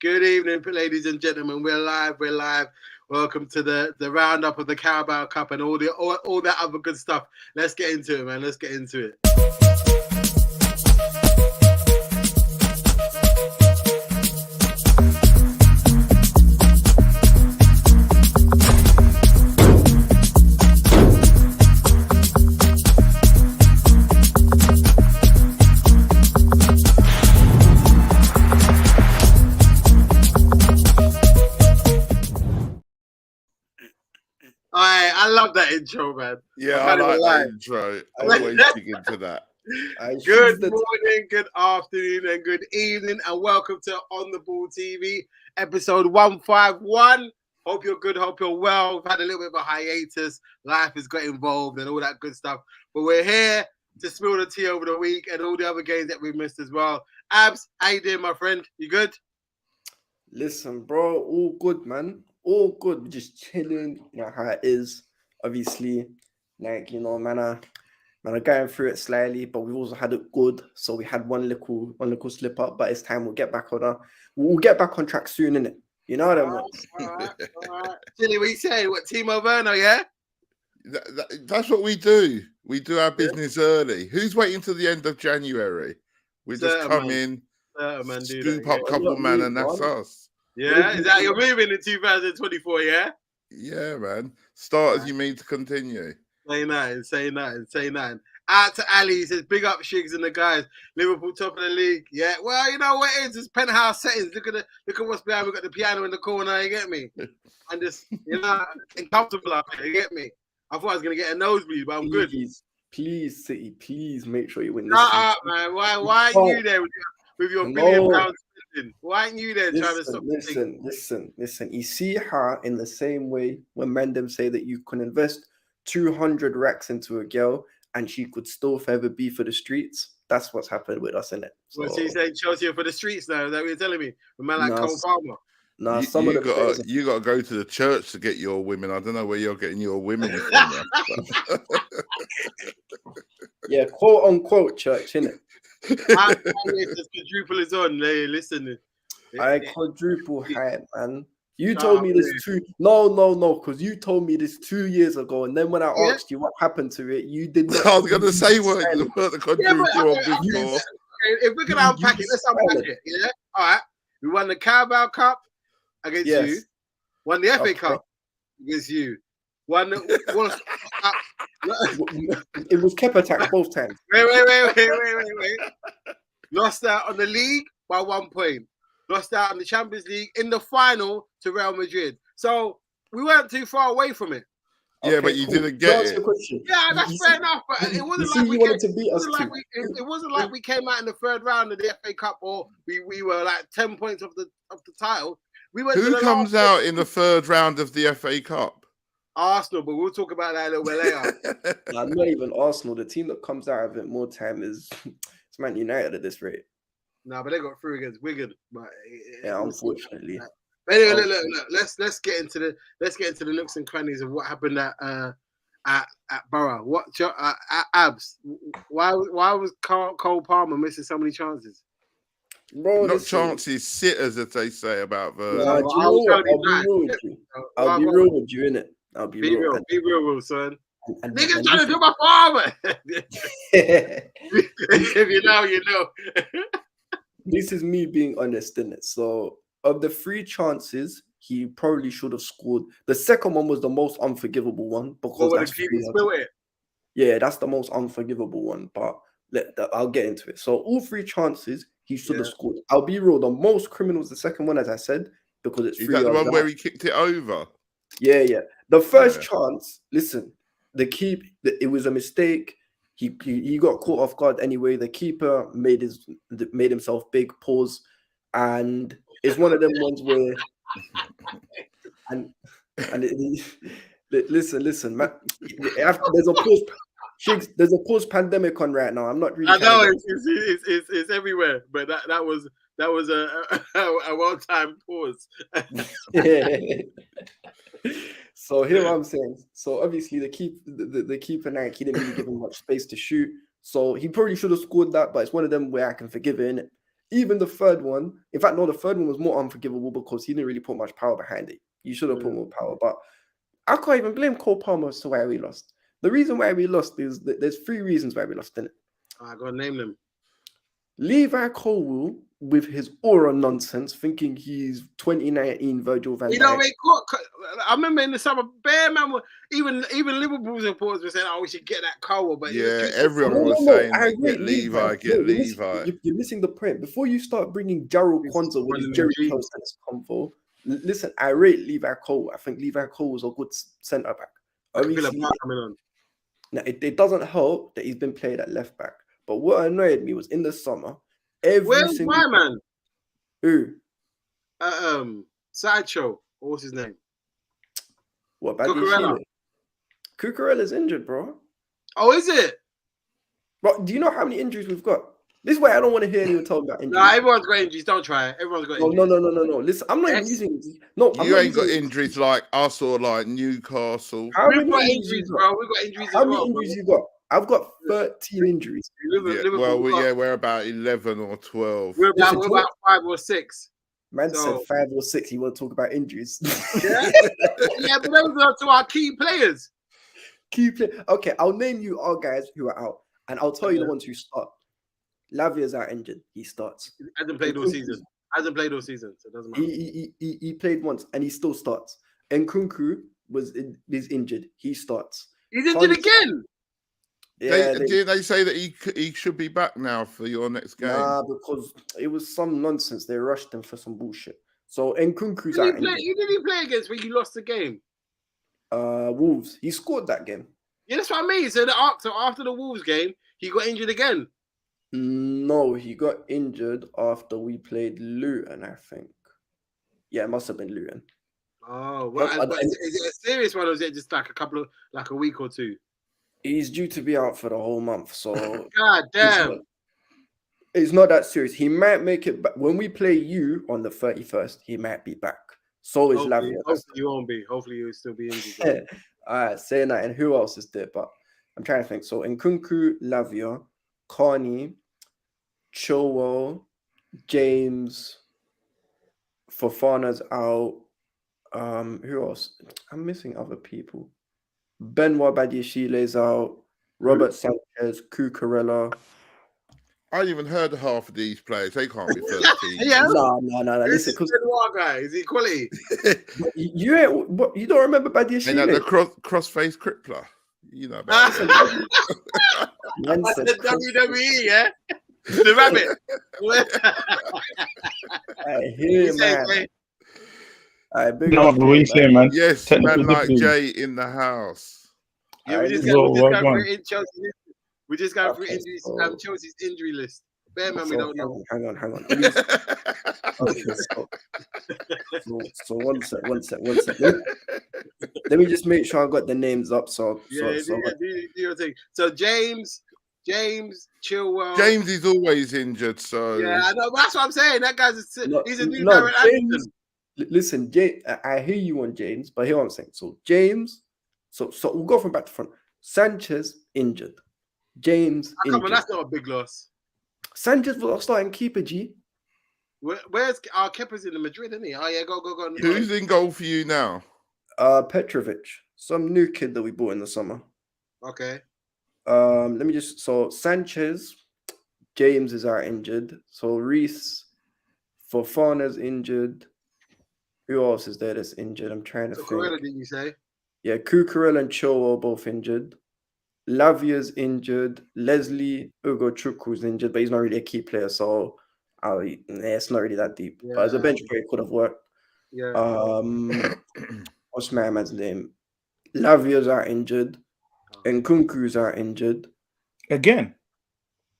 Good evening, ladies and gentlemen. We're live. We're live. Welcome to the roundup of the Carabao Cup and all that other good stuff. Let's get into it, man. Let's get into it. I love that intro, man. Yeah, I like that intro. I always dig into that. Good morning, good afternoon, and good evening, and welcome to On the Ball TV, episode 151. Hope you're good, hope you're well. We've had a little bit of a hiatus. Life has got involved and all that good stuff. But we're here to spill the tea over the week and all the other games that we've missed as well. Abs, how you doing, my friend? You good? Listen, bro, all good, man. All good. We're just chilling, you know how it is. Obviously, like, you know, man are going through it slightly, but we've also had it good. So we had one little slip up, but it's time we'll get back on track soon, innit? You know what I mean? All right. Chilly, what you say? What, Timo Werner, yeah? That's what we do. We do our business early. Who's waiting till the end of January? We just come in, scoop up couple man, and that's us. Yeah, is that you're moving in 2024, yeah? Yeah, man. Start as you mean to continue. Say nine. Out to Ali, he says, big up Shigs and the guys. Liverpool top of the league. Yeah, well, you know what it is? It's penthouse settings. Look at what's behind. We've got the piano in the corner, you get me? And just, you know, comfortable up here, you get me? I thought I was going to get a nosebleed, but I'm good. Please, City, please make sure you win this. Shut up, man. Why aren't you there with your £1 billion? Why aren't you there trying to stop? Listen. You see how in the same way when Mandem say that you can invest 200 racks into a girl and she could still forever be for the streets. That's what's happened with us, innit? So you saying Chelsea are for the streets now? Is that what you're telling me? A man like Cole Palmer. No, you got to go to the church to get your women. I don't know where you're getting your women from. Yeah, quote unquote church, innit? The quadruple is on. Hey, listen. I quadruple hype, man. You told me this No, because you told me this 2 years ago, and then when I asked you what happened to it, you did not. I was gonna say what the quadruple before. If we're gonna unpack it, let's unpack it. Yeah, all right. We won the Carabao Cup against you. Won the FA Cup against you. Won the It was Kepa attack both times. Wait. Lost out on the league by 1 point. Lost out on the Champions League in the final to Real Madrid. So we weren't too far away from it. Yeah, but you didn't get it. Yeah, that's fair enough. But it wasn't like we came out in the third round of the FA Cup, or we were like 10 points off the title. Who comes out in the third round of the FA Cup? Arsenal, but we'll talk about that a little bit later. Not even Arsenal. The team that comes out of it more time is it's Man United at this rate. No, but they got through against Wigan. But unfortunately. But anyway, look. Let's get into the nooks and crannies of what happened at Boro. What Abs? Why was Cole Palmer missing so many chances? Bro, not chances, sitters, as they say about the. I'll be real with you, innit? I'll be real. Be real, son. Niggas trying to do my father. If you know, you know. This is me being honest, innit? So, of the 3 chances, he probably should have scored. The second one was the most unforgivable one because that's the most unforgivable one. But I'll get into it. So, all 3 chances, he should have scored. I'll be real. The most criminal was the second one, as I said, because it's 3 yards. Is that the one where he kicked it over? Yeah. The first chance, listen, it was a mistake. He got caught off guard anyway. The keeper made himself big, pause, and it's one of them ones where listen, man. There's a pause. There's a post-pandemic on right now. I'm not really. I know it's everywhere, but that was a one-time pause. So here I'm saying. So obviously the keeper Nike, he didn't really give him much space to shoot. So he probably should have scored that, but it's one of them where I can forgive it. even the third one, in fact, no, the third one was more unforgivable because he didn't really put much power behind it. You should have put more power, but I can't even blame Cole Palmer as to why we lost. The reason why we lost is that there's 3 reasons why we lost, innit? I gotta name them. Levi Colwill with his aura nonsense, thinking he's 2019 Virgil van Dijk. You know, I remember in the summer, Bear Man, even Liverpool supporters were saying, "Oh, we should get that Colwill." But yeah, everyone was saying, "Get Levi, get Levi." You're missing the point. Before you start bringing Jarrell Kwanzaa with his Jerry Close and his convo, listen, I rate Levi Colwill. I think Levi Colwill was a good centre back. Now, it doesn't help that he's been played at left back. But what annoyed me was in the summer, where's my man? Who? Sideshow. What's his name? What about Cucurella's injured, bro. Oh, is it? Bro, do you know how many injuries we've got? This way, I don't want to hear anyone talk about injuries. No, everyone's got injuries. Don't try it. Everyone's got injuries. No. Listen, I'm not even using. No, you ain't got injuries like us or like Newcastle. We've got injuries, bro. We've got injuries. How many injuries you got? I've got 13 injuries. We're about 11 or 12. We're about 5 or 6. Man said 5 or 6. He won't talk about injuries. Yeah, but those are to our key players. Okay, I'll name you all guys who are out, and I'll tell you the ones who start. Lavia's out injured. He starts. He hasn't played all season. So it doesn't matter. He played once and he still starts. Nkunku is injured. He starts. He's injured again. Yeah, they say that he should be back now for your next game? Nah, because it was some nonsense. They rushed him for some bullshit. So Nkunku's out. Who did he play against when you lost the game? Wolves. He scored that game. Yeah, that's what I mean. So after the Wolves game, he got injured again. No, he got injured after we played Luton, I think. Yeah, it must have been Luton. Oh, well, is it a serious one or is it just like a week or two? He's due to be out for the whole month, so God damn. It's not that serious. He might make it back. When we play you on the 31st, he might be back. So is Lavia. Hopefully you won't be. Hopefully you'll still be injured. All right, saying that. And who else is there? But I'm trying to think. So Nkunku, Lavia, Carney, Chilwell, James, Fofana's out. Who else? I'm missing other people. Benoit Badiashile's out. Robert Sanchez, Cucurella. I ain't even heard of half of these players. They can't be 13. No. Listen, because Benoit guy is he quality? You don't remember Badiashile? And the cross-face crippler. You know about it. That's the WWE, yeah. The rabbit. I hear, man. What we say, man? Yes, man like Jay in the house. Yeah, we just got through Chelsea's injury list. Bear man, we don't know. Hang on. So one sec. Let me just make sure I got the names up. So James, Chilwell. James is always injured, so yeah, I know. That's what I'm saying. That guy's he's a new Darren. Listen, I hear you on James, but hear what I'm saying. So James, so we'll go from back to front. Sanchez injured. James injured. Come on, that's not a big loss. Sanchez was our starting keeper, G. Where's our keeper's in the Madrid, isn't he? Oh yeah, go. Who's in goal for you now? Petrovic, some new kid that we bought in the summer. Okay. Let me just Sanchez, James is out injured. So Reese, Fofana's injured. Who else is there that's injured? I'm trying to think. Cucurella, did you say? Yeah, Cucurella and Chilwell both injured. Lavia's injured. Leslie Ugochukwu injured, but he's not really a key player, so it's not really that deep. Yeah. But as a bench player, it could have worked. Yeah. What's my man's name? Lavia's are injured. And Nkunku's are injured. Again?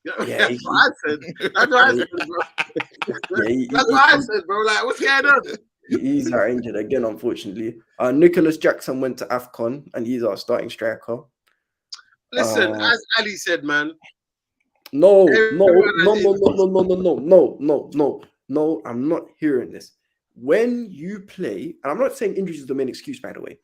Yeah, that's what I said. That's what I said, bro. That's what I said, bro. Like, what's going on? He's our injured again, unfortunately. Nicholas Jackson went to AFCON, and he's our starting striker. Listen, as Ali said, man. No, I'm not hearing this. When you play, and I'm not saying injuries is the main excuse, by the way.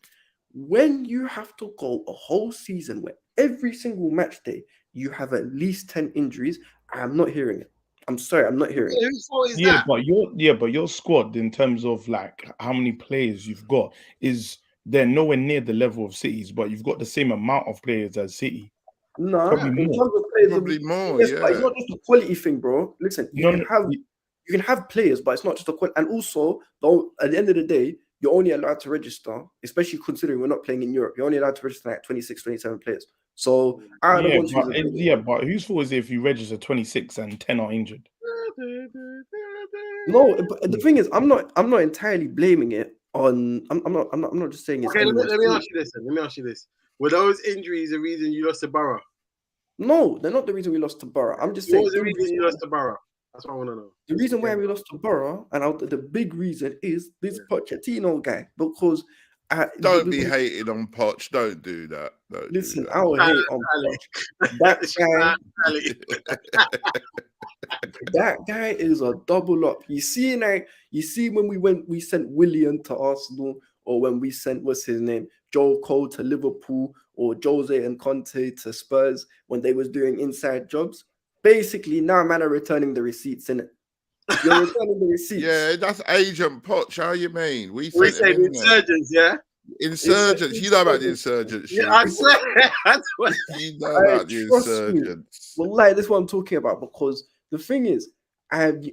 When you have to go a whole season where every single match day you have at least 10 injuries, I'm not hearing it. I'm sorry, I'm not hearing. Whose fault is Yeah, that? but your squad in terms of like how many players you've got is they're nowhere near the level of City's, but you've got the same amount of players as City. No, Probably in more. terms of players, Probably more, yes, yeah. but it's not just a quality thing, bro. Listen, you can have players, but it's not just a quality. And also, though, at the end of the day, you're only allowed to register, especially considering we're not playing in Europe. You're only allowed to register like 26, 27 players. So out of the ones but whose fault is it if you register 26 and 10 are injured? No, but the thing is, I'm not entirely blaming it on. I'm not just saying it's. Okay, let me ask you this. Let me ask you this: were those injuries the reason you lost to Boro? No, they're not the reason we lost to Boro. I'm just saying. What was the reason you lost to Boro? That's what I want to know. The reason why we lost to Boro, and the big reason is this Pochettino guy, because don't be hating on Poch. Don't do that. Listen, I will hate on Poch. That guy. That guy is a double up. You see when we sent Willian to Arsenal, or when we sent what's his name, Joe Cole to Liverpool, or Jose and Conte to Spurs when they was doing inside jobs. Basically, now man are returning the receipts, innit? You're returning the receipts. Yeah, that's Agent Poch. How you mean? We say insurgents, yeah? Insurgents. You know about the insurgents. Yeah, I swear. That's what you know about the insurgents. Well, like, that's what I'm talking about, because the thing is, I have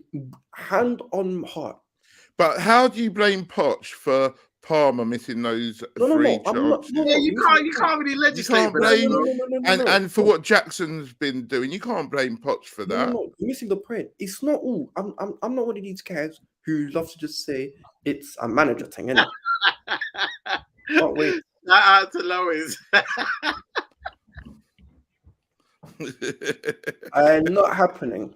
hand on heart. But how do you blame Poch for Palmer missing those three chances? You can't really legislate for that. And for what Jackson's been doing, you can't blame Poch for that. No, you're missing the point. It's not all. I'm not one of these guys who loves to just say it's a manager thing, innit? Can't wait. Shout out to Lois. Not happening.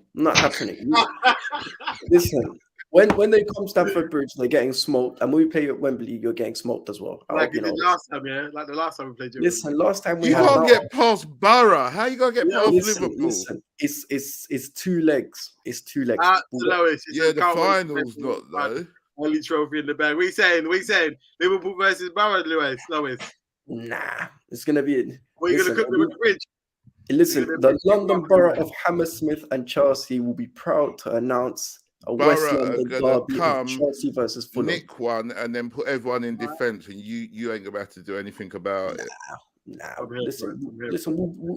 Listen, when they come Stamford Bridge, they're getting smoked, and when we play at Wembley, you're getting smoked as well. Like the last time, yeah. Like the last time we played. Listen, last time you can't get past Boro. How you gonna get past Liverpool? Listen, it's 2 legs. It's 2 legs. Lois. Yeah, the finals not though. Only trophy in the bag. We saying Liverpool versus Boro, Lois. Nah, it's gonna be. What are you gonna cook them in the fridge? Listen, the London Borough of Hammersmith and Chelsea will be proud to announce a West London derby of Chelsea versus Fulham. Nick one and then put everyone in defence, and you ain't about to do anything about it. Nah. Listen,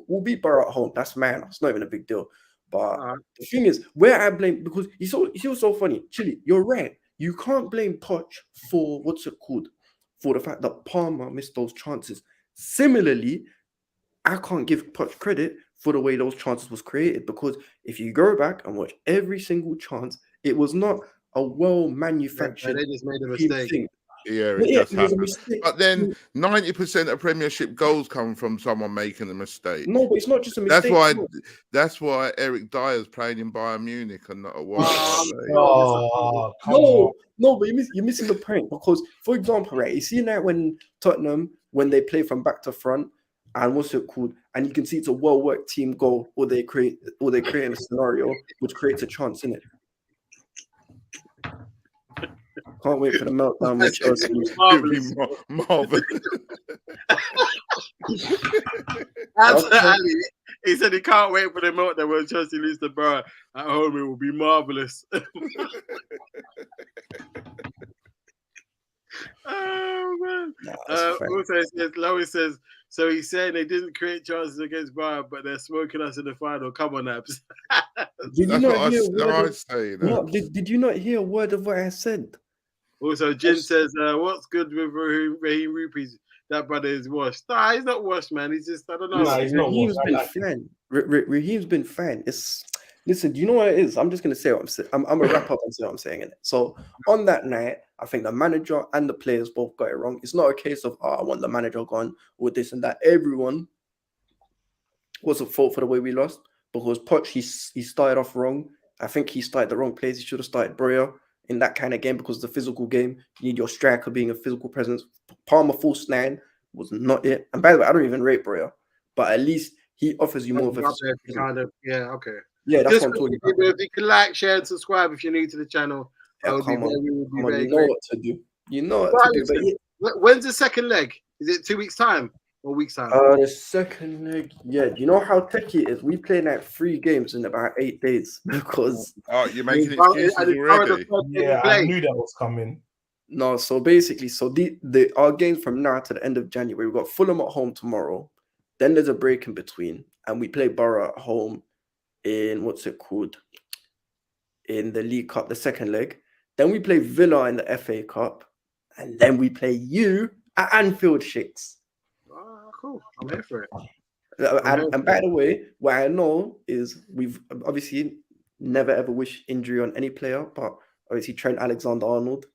we'll beat Borough at home. That's man. It's not even a big deal. But the thing is, where I blame, because you see so funny. Chili, you're right. You can't blame Poch for for the fact that Palmer missed those chances. Similarly, I can't give Poch credit for the way those chances was created, because if you go back and watch every single chance, it was not a well-manufactured. They just made a mistake. Thing. Yeah, it does happen. But then 90% of Premiership goals come from someone making a mistake. No, but it's not just a mistake. That's why Eric Dyer's playing in Bayern Munich and not a one. No, but you're missing the point, because, for example, right, you see now when Tottenham, when they play from back to front, and what's it called? And you can see it's a well-worked team goal, or they create a scenario which creates a chance in it. Can't wait for the meltdown with Chelsea. Marvelous. Ali, he said he can't wait for the meltdown when Chelsea lose the Borough at home. It will be marvelous. Oh man! Also, Lois says. So he's saying they didn't create chances against Bayern, but they're smoking us in the final. Come on, Abs. Did you not hear a word of what I said? Also, Jin says, what's good with Raheem Rupees? That brother is washed. Nah, he's not washed, man. He's just, I don't know. Nah, he's not washed. Raheem's been fine. Listen, do you know what it is? I'm just going to say what I'm saying. I'm going to wrap up and say what I'm saying in it. So on that night, I think the manager and the players both got it wrong. It's not a case of, I want the manager gone or this and that. Everyone was at fault for the way we lost, because Poch, he started off wrong. I think he started the wrong place. He should have started Boro in that kind of game, because it's a physical game. You need your striker being a physical presence. Palmer false 9 was not it. And by the way, I don't even rate Boro, but at least he offers you more of a kind of, yeah, okay. Yeah, that's what I'm talking about. If you can like, share, and subscribe if you're new to the channel, you know what to do. You know what to do. When's the second leg? Is it 2 weeks' time? or week's time? The second leg, yeah. Do you know how techie it is? We play like 3 games in about 8 days because. Oh, you're making excuses already. Yeah, I knew that was coming. No, so basically, our games from now to the end of January, we've got Fulham at home tomorrow. Then there's a break in between, and we play Boro at home in in the League Cup, the second leg. Then we play Villa in the FA Cup, and then we play you at Anfield, Shakes. Oh, cool. I'm here for it. And by the way, what I know is we've obviously never ever wish injury on any player, but obviously Trent Alexander-Arnold,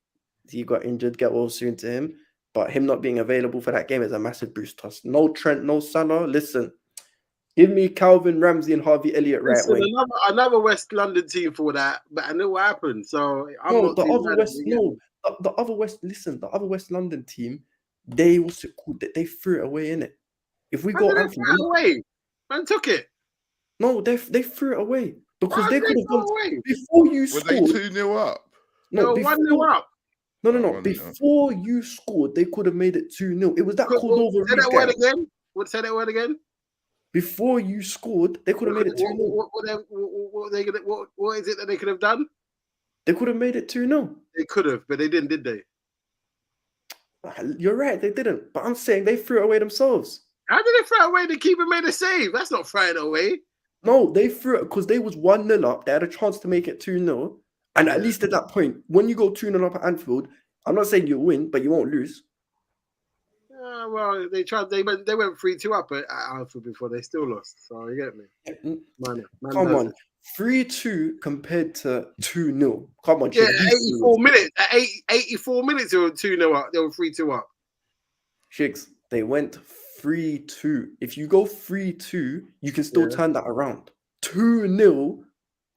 he got injured, get well soon to him. But him not being available for that game is a massive boost to us. No Trent, no Salah. Listen, give me Calvin Ramsey and Harvey Elliott right wing. Another West London team for that, but I know what happened. So the other West London team, they threw it away, innit? If we go Anfield, away, man took it. No, they threw it away because they could have gone before you scored. Were they 2-0 up? No, 1-0 up. No. Before you scored, they could have made it 2-0. It was that Cordova. Say that word again. Say that word again. Before you scored, they could have made it 2-0. What is it that they could have done? They could have made it 2-0. They could have, but they didn't, did they? You're right, they didn't. But I'm saying they threw it away themselves. How did they throw it away? The keeper made a save. That's not throwing it away. No, they threw it because they was 1-0 up. They had a chance to make it 2-0. And at least at that point, when you go 2-0 up at Anfield, I'm not saying you'll win, but you won't lose. Well, they tried. They went 3-2 up at Anfield before. They still lost. So you get me? Man Come on, 3-2 compared to 2-0. Come on, yeah, 84 minutes. At 84 minutes, they were 2-0 up. They were 3-2 up. Shigs, they went 3-2. If you go 3-2, you can still turn that around. 2-0.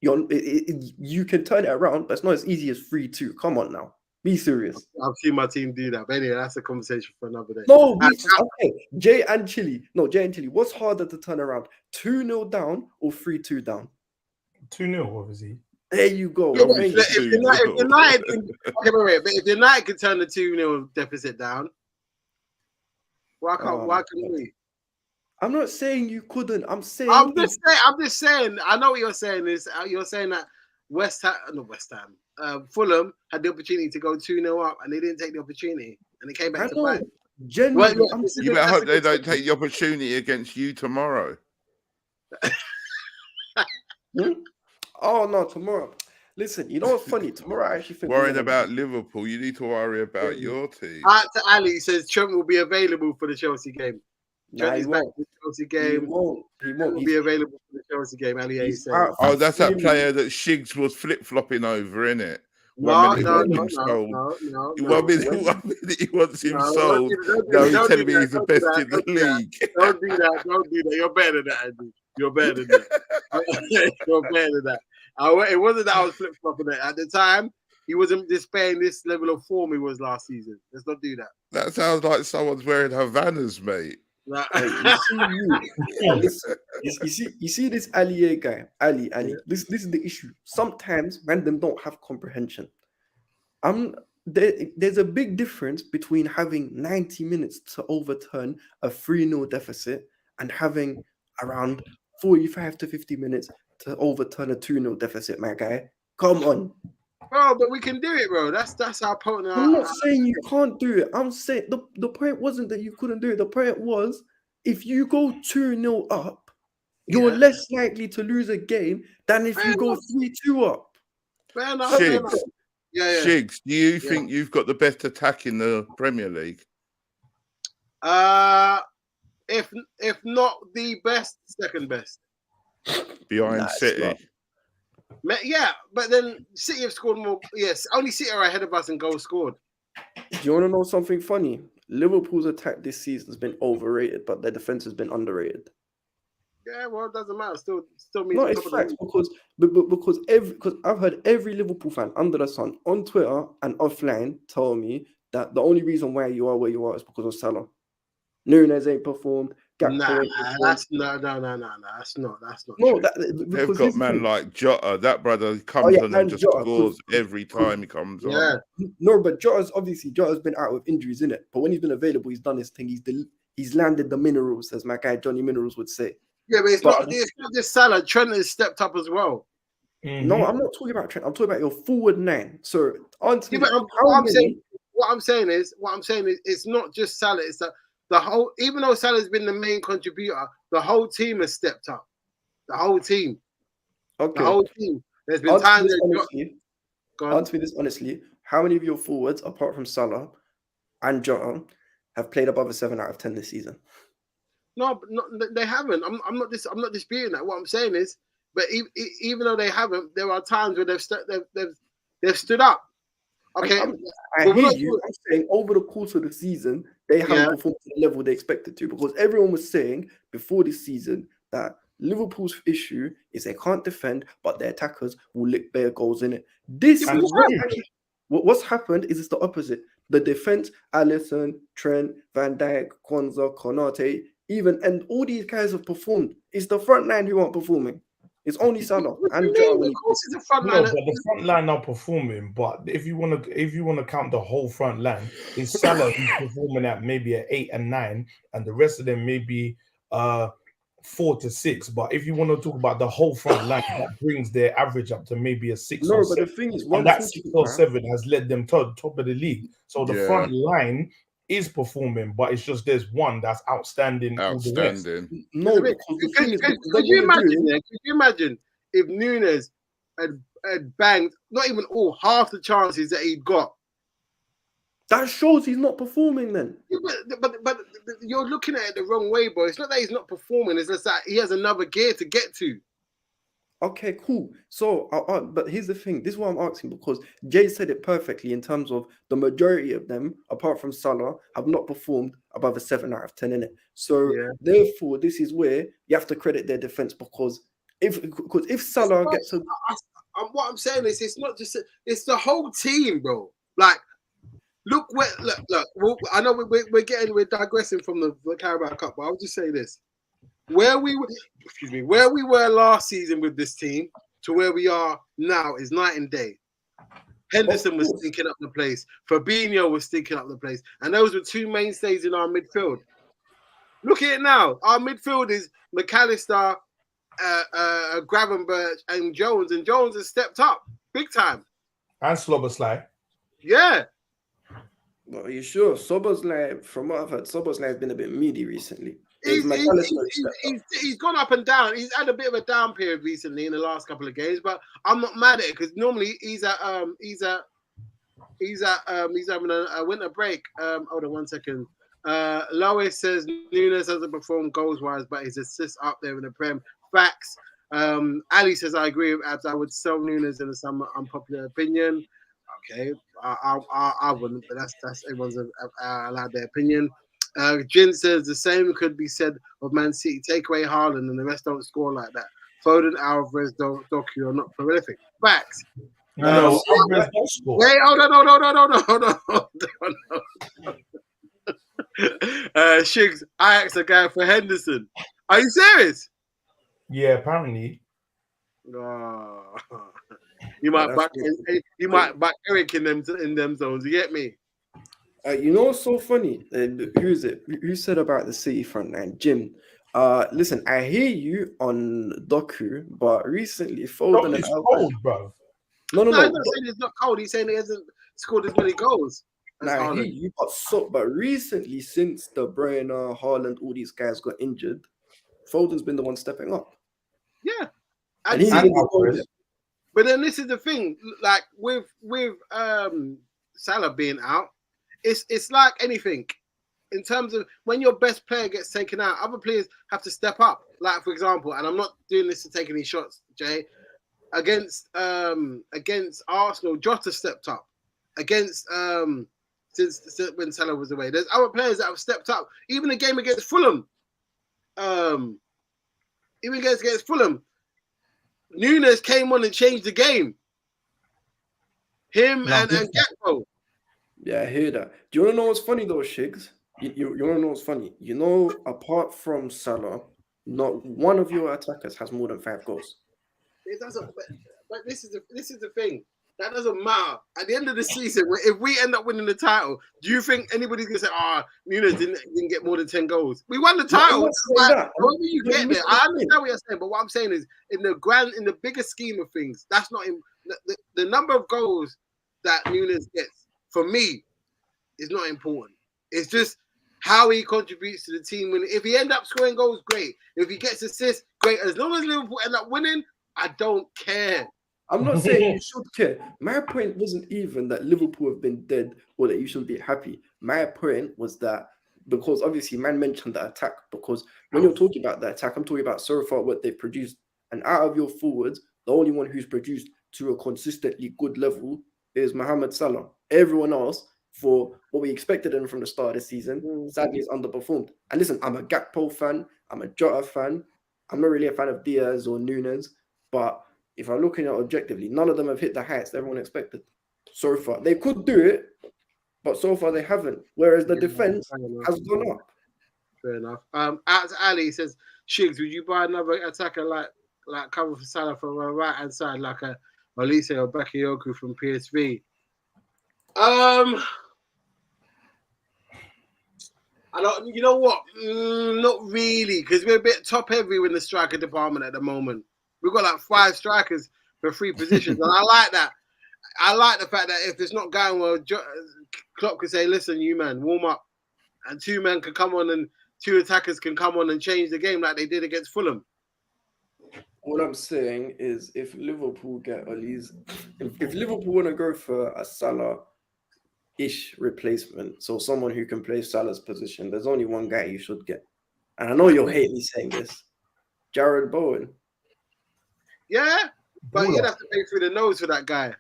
You can turn it around, but it's not as easy as 3-2. Come on now. Be serious. I've seen my team do that. But anyway, that's a conversation for another day. No, okay. Jay and Chile. What's harder to turn around? 2-0 down or 3-2 down? 2-0, obviously. There you go. Yeah, if United can turn the 2-0 deficit down, why couldn't we? I'm not saying you couldn't. I'm just saying. I know what you're saying is you're saying that Fulham had the opportunity to go 2-0 up and they didn't take the opportunity and they came back to fight. Genuinely, you better hope they don't take the opportunity against you tomorrow. Oh no, tomorrow. Listen, you know what's funny? Tomorrow I actually think worrying about Liverpool. You need to worry about your team. To Ali says Trent will be available for the Chelsea game. Nah, he won't. Chelsea game. He won't be available for the Chelsea game. Ali said. Oh, that's that player that Shiggs was flip-flopping over, isn't it? No. One minute he wants him sold. No, he's telling me he's the best in the league. Don't do that. You're better than that, Andy. You're better than that. You're better than that. It wasn't that I was flip-flopping it. At the time, he wasn't displaying this level of form he was last season. Let's not do that. That sounds like someone's wearing Havanas, mate. You see this Ali guy, Ali. This is the issue. Sometimes random don't have comprehension. There's a big difference between having 90 minutes to overturn a 3-0 deficit and having around 45 to 50 minutes to overturn a 2-0 deficit, my guy. Come on. Bro, but we can do it, bro. That's our opponent. I'm not saying you can't do it. I'm saying the point wasn't that you couldn't do it. The point was if you go 2-0 up, you're less likely to lose a game than if you go 3-2 up. Fair enough. Shiggs, do you think you've got the best attack in the Premier League? If not the best, second best. Behind City. Yeah, but then City have scored more. Yes, only City are ahead of us in goals scored. Do you want to know something funny? Liverpool's attack this season has been overrated, but their defense has been underrated. Yeah, well, it doesn't matter. Still means no, it's facts because I've heard every Liverpool fan under the sun on Twitter and offline tell me that the only reason why you are where you are is because of Salah. Nunes ain't performed. That's not. That's not. No, they've got man like Jota. That brother comes on and just scores every time he comes on. No, but Jota's been out with injuries, innit? But when he's been available, he's done his thing. he's landed the minerals, as my guy Johnny Minerals would say. Yeah, but it's not just Salah. Trent has stepped up as well. No, I'm not talking about Trent. I'm talking about your forward 9. So, what I'm saying is, it's not just Salah. It's the whole. Even though Salah's been the main contributor, the whole team has stepped up. The whole team. Okay. The whole team. There's been times. Answer me this honestly. How many of your forwards, apart from Salah and Jota, have played above a 7 out of 10 this season? No, they haven't. I'm not disputing that. What I'm saying is, but even though they haven't, there are times where they've stood up. Okay, I hear you. I'm saying over the course of the season, they haven't performed to the level they expected to, because everyone was saying before this season that Liverpool's issue is they can't defend, but their attackers will lick bare goals in it. What's happened is it's the opposite. The defense, Alisson, Trent, Van Dijk, Kwanzaa, Konate, and all these guys have performed. It's the front line who aren't performing. It's only Salah and Jota. Of course, it's the front line. No, but the front line are performing. But if you want to count the whole front line, it's Salah who's performing at maybe an 8 and 9, and the rest of them maybe 4 to 6. But if you want to talk about the whole front line, that brings their average up to maybe a 6 or 7. No, but the thing is, and that 6 or 7 has led them to top of the league. So the front line is performing, but it's just there's one that's outstanding. No, because could you imagine if Núñez had banged not even half the chances that he'd got? That shows he's not performing then. Yeah, but you're looking at it the wrong way, boy. It's not that he's not performing. It's just that he has another gear to get to. Okay, cool. So, but here's the thing. This is what I'm asking, because Jay said it perfectly in terms of the majority of them, apart from Salah, have not performed above a 7 out of 10 in it. So, therefore, this is where you have to credit their defense, because if Salah gets what I'm saying is, it's not just it's the whole team, bro. Like, look. I know we're digressing from the Carabao Cup, but I'll just say this. Where we were last season with this team to where we are now is night and day. Henderson was stinking up the place. Fabinho was stinking up the place. And those were two mainstays in our midfield. Look at it now. Our midfield is McAllister, Gravenberch, and Jones. And Jones has stepped up big time. And Szoboszlai. Yeah. Well, are you sure? Szoboszlai, from what I've heard, Szoboszlai has been a bit meaty recently. He's gone up and down. He's had a bit of a down period recently in the last couple of games, but I'm not mad at it because normally he's having a winter break. Hold on 1 second. Lois says Núñez hasn't performed goals wise, but his assists up there in the Prem. Facts. Ali says I agree with Abs. I would sell Núñez in some unpopular opinion. Okay, I wouldn't, but that's everyone's allowed their opinion. Jin says the same could be said of Man City. Take away Haaland and the rest don't score like that. Foden, Alvarez, Doku are not prolific. Facts. No, Alvarez don't score. Wait, hold on. Shigs, Ajax are going for Henderson. Are you serious? Yeah, apparently. You might back Eric in them zones. You get me? You know what's so funny? Who is it? Who said about the City front line? Jim. Listen, I hear you on Doku, but recently Foden and Alvarez... cold, bro. No. He's not saying it's not cold. He's saying he hasn't scored as many goals. I hear you, but recently, since De Bruyne, Haaland, all these guys got injured, Foden's been the one stepping up. Yeah, but then this is the thing, like with Salah being out, it's like anything. In terms of when your best player gets taken out, other players have to step up. Like, for example, and I'm not doing this to take any shots, Jay, against Arsenal, Jota stepped up. Against since when Salah was away, there's other players that have stepped up. Even the game against Fulham, against Fulham, Núñez came on and changed the game. And Gakpo. Yeah, I hear that. Do you want to know what's funny though, Shigs? You want to know what's funny? You know, apart from Salah, not one of your attackers has more than 5 goals. It doesn't. But this is the thing. That doesn't matter. At the end of the season, if we end up winning the title, do you think anybody's gonna say, Nunes didn't get more than 10 goals? We won the title. However you get there, I understand what you're saying, but what I'm saying is, in the bigger scheme of things, that's not in the number of goals that Nunes gets. For me, is not important. It's just how he contributes to the team. If he ends up scoring goals, great. If he gets assists, great. As long as Liverpool end up winning, I don't care. I'm not saying you should care. My point wasn't even that Liverpool have been dead or that you should be happy. My point was that because obviously man mentioned the attack, because when you're talking about the attack, I'm talking about so far what they've produced. And out of your forwards, the only one who's produced to a consistently good level is Mohamed Salah. Everyone else, for what we expected them from the start of the season, sadly is underperformed. And listen, I'm a Gakpo fan, I'm a Jota fan. I'm not really a fan of Diaz or Nunes, but if I'm looking at it objectively, none of them have hit the heights that everyone expected so far. They could do it, but so far they haven't. Whereas the defense has gone up. Fair enough. Out to Ali, he says, Shigs, would you buy another attacker like cover for Salah from a right hand side, like a Olise or Bakayoko from PSV? I don't. You know what? Not really, because we're a bit top heavy in the striker department at the moment. We've got like 5 strikers for 3 positions, and I like that. I like the fact that if it's not going well, Klopp can say, "Listen, you man, warm up," and 2 men can come on, and 2 attackers can come on and change the game like they did against Fulham. What I'm saying is, if Liverpool get Olise, if Liverpool want to go for a Salah-ish replacement, so someone who can play Salah's position, there's only one guy you should get, and I know you'll hate me saying this, Jared Bowen. Yeah, but you'd have to pay through the nose for that guy.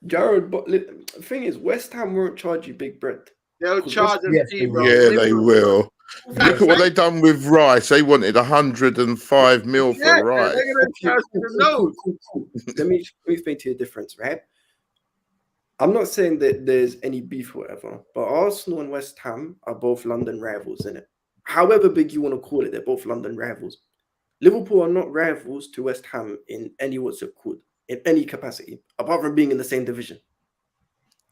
Jared, but the thing is, West Ham won't charge you big bread. They'll charge them cheap, bro. Yeah, they will. Look at what they done with Rice. They wanted 105 mil for Rice. They're gonna charge you the nose. Cool. Let me explain to you the difference, right? I'm not saying that there's any beef or whatever, but Arsenal and West Ham are both London rivals, innit? However big you want to call it, they're both London rivals. Liverpool are not rivals to West Ham in any in any capacity, apart from being in the same division.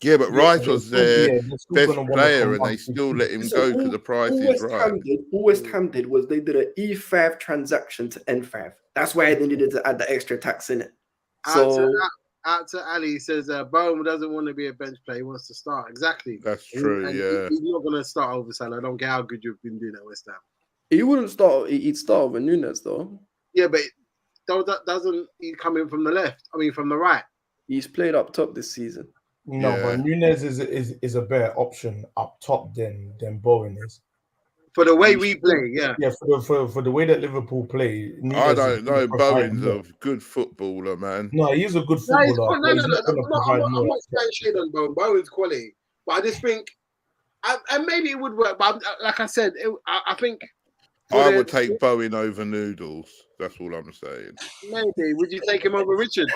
Yeah, but Rice was their best player, and they still let him go because the price is right. All West Ham did was they did an E5 transaction to N5. That's why they needed to add the extra tax in it. So out to Ali, says Bowen doesn't want to be a bench player; he wants to start. Exactly. That's true. He's not going to start over Salah. I don't care how good you've been doing at West Ham. He wouldn't start. He'd start over Nunes, though. Yeah, but doesn't he come in from the left? I mean, from the right. He's played up top this season. No, but Nunes is a better option up top than Bowen is. For the way we play, yeah. Yeah, for the way that Liverpool play. Nunes I don't know. Bowen's a good footballer, man. No, he's a good footballer. No. I'm not saying shade on Bowen. Bowen's quality, but I just think, and maybe it would work. But like I said, I think I would take Bowen over Noodles. That's all I'm saying. Maybe. Would you take him over Richard?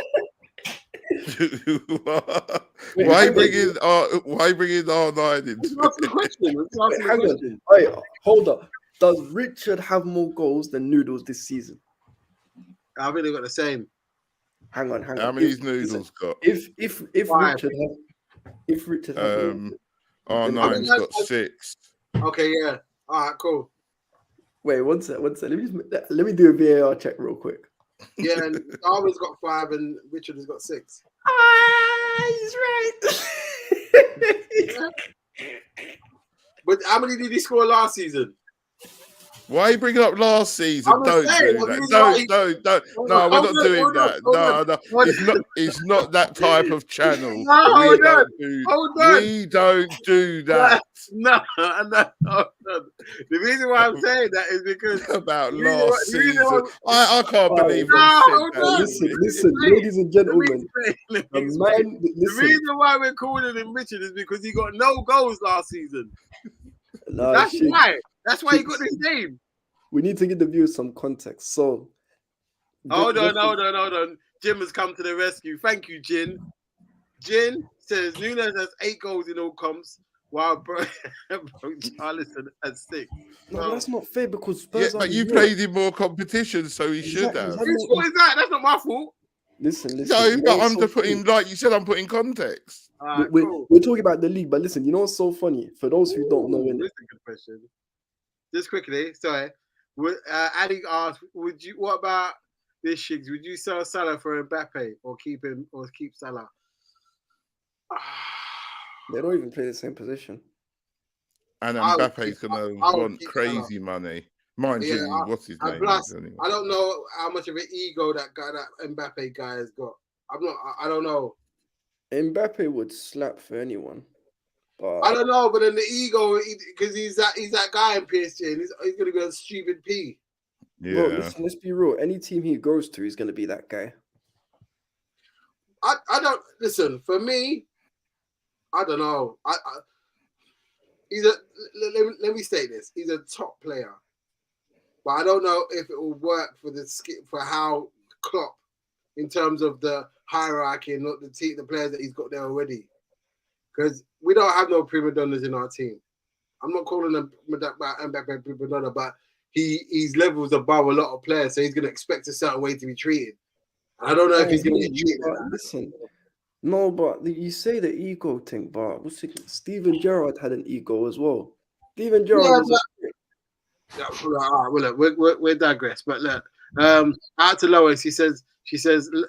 Why bring in R9 into it? Hang on. Wait, hold up. Does Richard have more goals than Noodles this season? I think they got the same. Hang on. How many Noodles got? If Richard R9's got 6. Okay, yeah. All right, cool. Wait, one sec. Let me do a VAR check real quick. Yeah, and Darwin's got 5 and Richard has got 6. He's right. Yeah. But how many did he score last season? Why are you bringing up last season? Don't do that. Don't. No, we're not doing that. No. It's not that type of channel. No, we don't do that. No. The reason why I'm saying that is because about last season. I can't believe that. Listen, ladies and gentlemen. The reason why we're calling him Richard is because he got no goals last season. That's why. That's why he got this name. We need to give the viewers some context. So, hold on. Jim has come to the rescue. Thank you, Jin. Jin says Nunes has 8 goals in all comps, while Charlison has 6. No, that's not fair because Spurs but you played in more competitions, so he should have. Whose fault is that? That's not my fault. Listen. No, but I'm just putting, like you said, I'm putting context. We're talking about the league, but listen, you know what's so funny? For those who don't know, this is a good question. Just quickly, sorry. Ali asked, what about this, Shigs? Would you sell Salah for Mbappe or keep Salah? They don't even play the same position. And Mbappe's gonna want crazy money. Mind you, what's his name? Plus, anyway. I don't know how much of an ego that Mbappe guy has got. I don't know. Mbappe would slap for anyone. But I don't know, but then the ego, because he's that guy in PSG, and he's gonna go stupid P. Yeah. Bro, listen, let's be real. Any team he goes to, he's gonna be that guy. I don't listen. For me, I don't know. Let me say this. He's a top player, but I don't know if it will work for how Klopp, in terms of the hierarchy and not the players that he's got there already. Because we don't have no prima donnas in our team. I'm not calling him Mbappe prima donna, but he's levels above a lot of players, so he's going to expect a certain way to be treated. I don't know if he's going to be treated. Listen, no, but you say the ego thing, but Steven Gerrard had an ego as well. Steven Gerrard we're digress, but look, out to Lois, she says,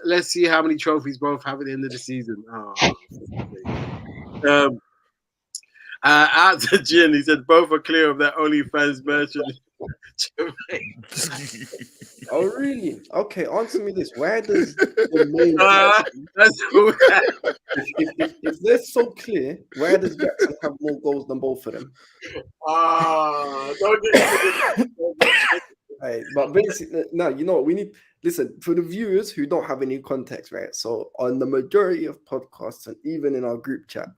let's see how many trophies both have at the end of the season. Out to Jin, he said both are clear of their OnlyFans merchant. Oh, really? Okay, answer me this. Where does the main if they're so clear, where does Jackson have more goals than both of them? Don't get Right, but basically, no, you know what we need. Listen, for the viewers who don't have any context, right? So on the majority of podcasts and even in our group chat,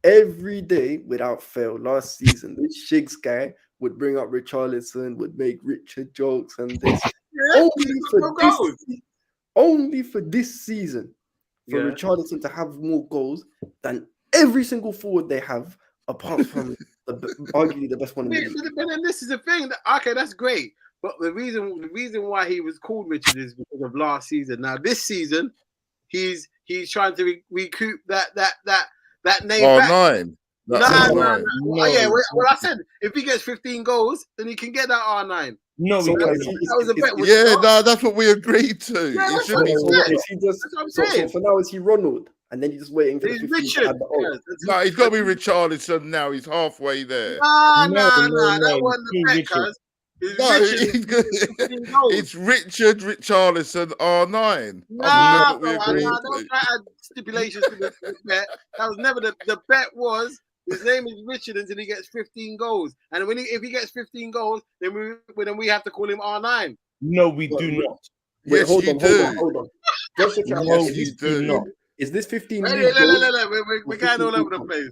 every day without fail, last season, this Shigs guy would bring up Richarlison, would make Richard jokes and this. Only for this season, for Richarlison to have more goals than every single forward they have, apart from arguably the best one in the league. But then this is the thing. Okay, that's great. But the reason why he was called Richard is because of last season. Now this season, he's trying to recoup that name back. R9. No. Yeah, well, I said if he gets 15 goals, then he can get that R9. No, so that was a bet. No, that's what we agreed to. Yeah, it should be so for now, is he Ronald? And then he's just waiting for the 15 Richard. to add the No, he's got to be Richarlison now. He's halfway there. No, that wasn't the bet, cuz. It's Richard Richarlison R9. No, I don't add stipulations to the bet. That was never the bet was his name is Richard until he gets 15 goals. And if he gets 15 goals, then we have to call him R9. No, we do not. Wait, yes, hold on. Just yes, you do not. Is this 15? We're going all over the place.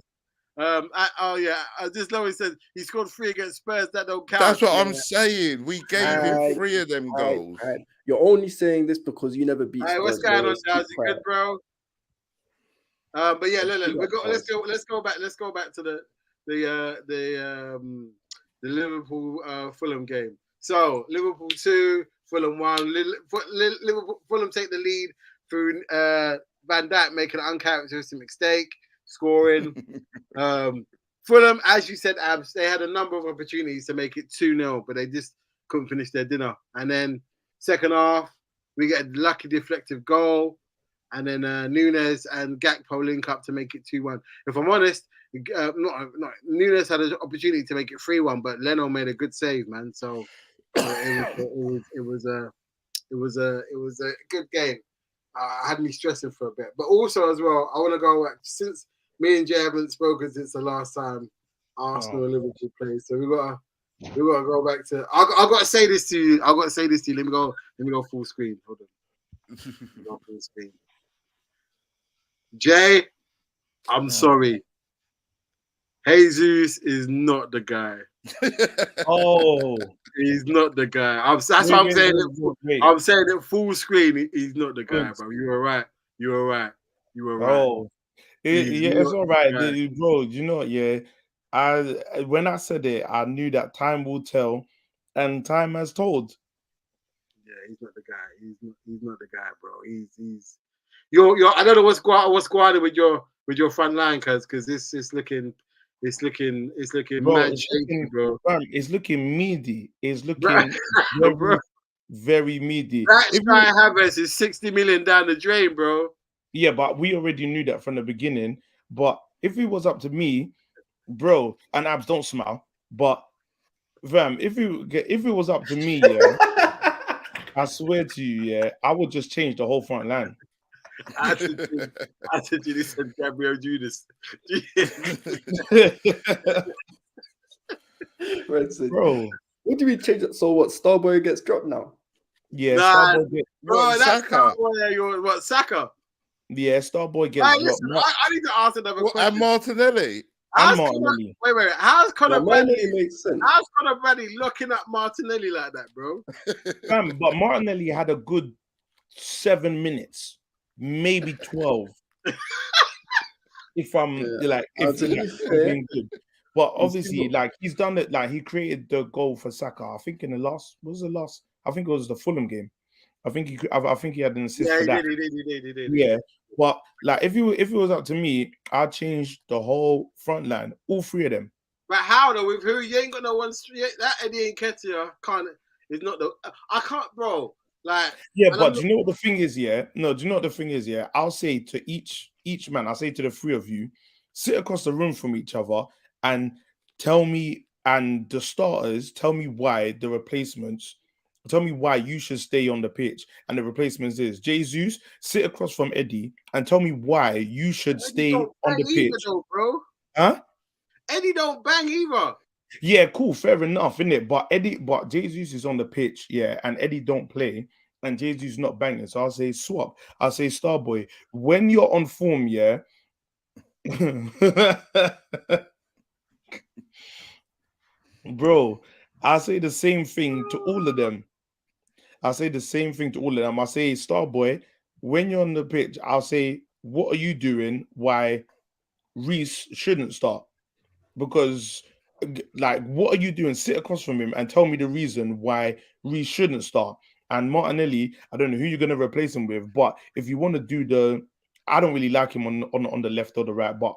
This Lois says he scored 3 against Spurs that don't count. That's what I'm saying. We gave him 3 of them goals. You're only saying this because you never beat Spurs. What's going on, Daz? You good, bro? But yeah, let's go back to the Liverpool Fulham game. So Liverpool 2, Fulham 1. Fulham take the lead through Van Dijk making an uncharacteristic mistake, scoring. Fulham, as you said, Abs, they had a number of opportunities to make it 2-0, but they just couldn't finish their dinner. And then second half, we get a lucky deflective goal. And then Nunes and Gakpo link up to make it 2-1. If I'm honest, Nunes had an opportunity to make it 3-1, but Leno made a good save, man. So it was a good game. Had me stressing for a bit, but also as well, I want to go back since me and Jay haven't spoken since the last time Arsenal and Liverpool played. So we gotta go back to. I gotta say this to you. Let me go full screen. Hold on. Go full screen. Jay, I'm sorry. Jesus is not the guy. He's not the guy. That's why I'm saying it. I'm saying it full screen. He's not the guy, bro. You were right. Oh, it's all right, bro. You know, when I said it, I knew that time will tell, and time has told. Yeah, he's not the guy. He's not the guy, bro. I don't know what's going on with your front line, because it's looking bro, mad shaky, bro. It's looking meaty. It's looking very, very meaty. That Sky Havertz is 60 million down the drain, bro. Yeah, but we already knew that from the beginning. But if it was up to me, bro, and Abs, don't smile, but fam, if it was up to me, yeah, I swear to you, yeah, I would just change the whole front line. I said you said Gabriel Judas. Bro, what do we change it? So what? Starboy gets dropped now? Yeah, Starboy gets bro. That's Starboy. What Saka? Yeah, Starboy gets dropped. Listen, I need to ask another question. And Martinelli. Wait. How's Conor Bradley? Makes sense. How's Conor Bradley looking at Martinelli like that, bro? But Martinelli had a good 7 minutes, maybe 12. If I'm being good. But obviously, like, he's done it. Like, he created the goal for Saka. I think in the last, I think it was the Fulham game. I think he had an assist for that. He did. Yeah, but like, if it was up to me, I'd change the whole front line, all three of them. But how though? With who? You ain't got no one. That Eddie Nketiah can't. Is not the. I can't, bro. Like, yeah, but do you know what the thing is? Yeah, no. Do you know what the thing is? Yeah, I'll say to each man. I'll say to the three of you, sit across the room from each other and tell me, and the starters, tell me why the replacements. Tell me why you should stay on the pitch, and the replacements is Jesus. Sit across from Eddie and tell me why you should stay on the pitch, though, bro. Huh? Eddie don't bang either. Yeah, cool, fair enough, isn't it? But Jesus is on the pitch, yeah, and Eddie don't play, and Jesus is not banging. So I'll say swap. I'll say Starboy. When you're on form, yeah. Bro, I'll say the same thing to all of them. I say Starboy, when you're on the pitch, I'll say, what are you doing? Why Reece shouldn't start? Because, like, what are you doing? Sit across from him and tell me the reason why Reece shouldn't start. And Martinelli, I don't know who you're going to replace him with, but if you want to do I don't really like him on the left or the right, but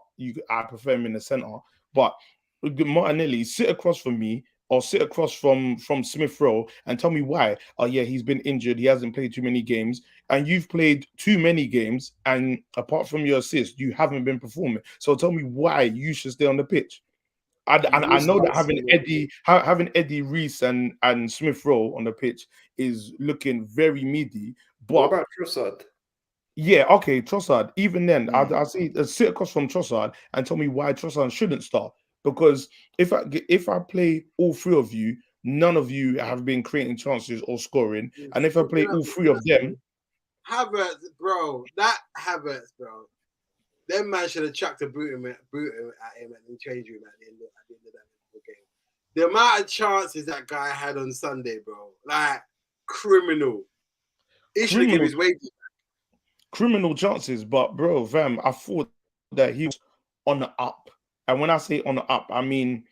I prefer him in the center. But Martinelli, sit across from me, or sit across from Smith Rowe and tell me why. Oh, yeah, he's been injured. He hasn't played too many games. And you've played too many games. And apart from your assist, you haven't been performing. So tell me why you should stay on the pitch. I know that having Eddie Reece and Smith Rowe on the pitch is looking very meaty. But what about Trossard? Yeah, okay, Trossard. Even then, I'll say sit across from Trossard and tell me why Trossard shouldn't start. Because if I play all three of you, none of you have been creating chances or scoring. And if I play all three of them, Havertz, bro, them man should have chucked a boot at him at the change room at the end of that game. The amount of chances that guy had on Sunday, bro, like criminal. He should have given his wages back. Criminal chances, but bro, fam, I thought that he was on the up. And when I say on the up, I mean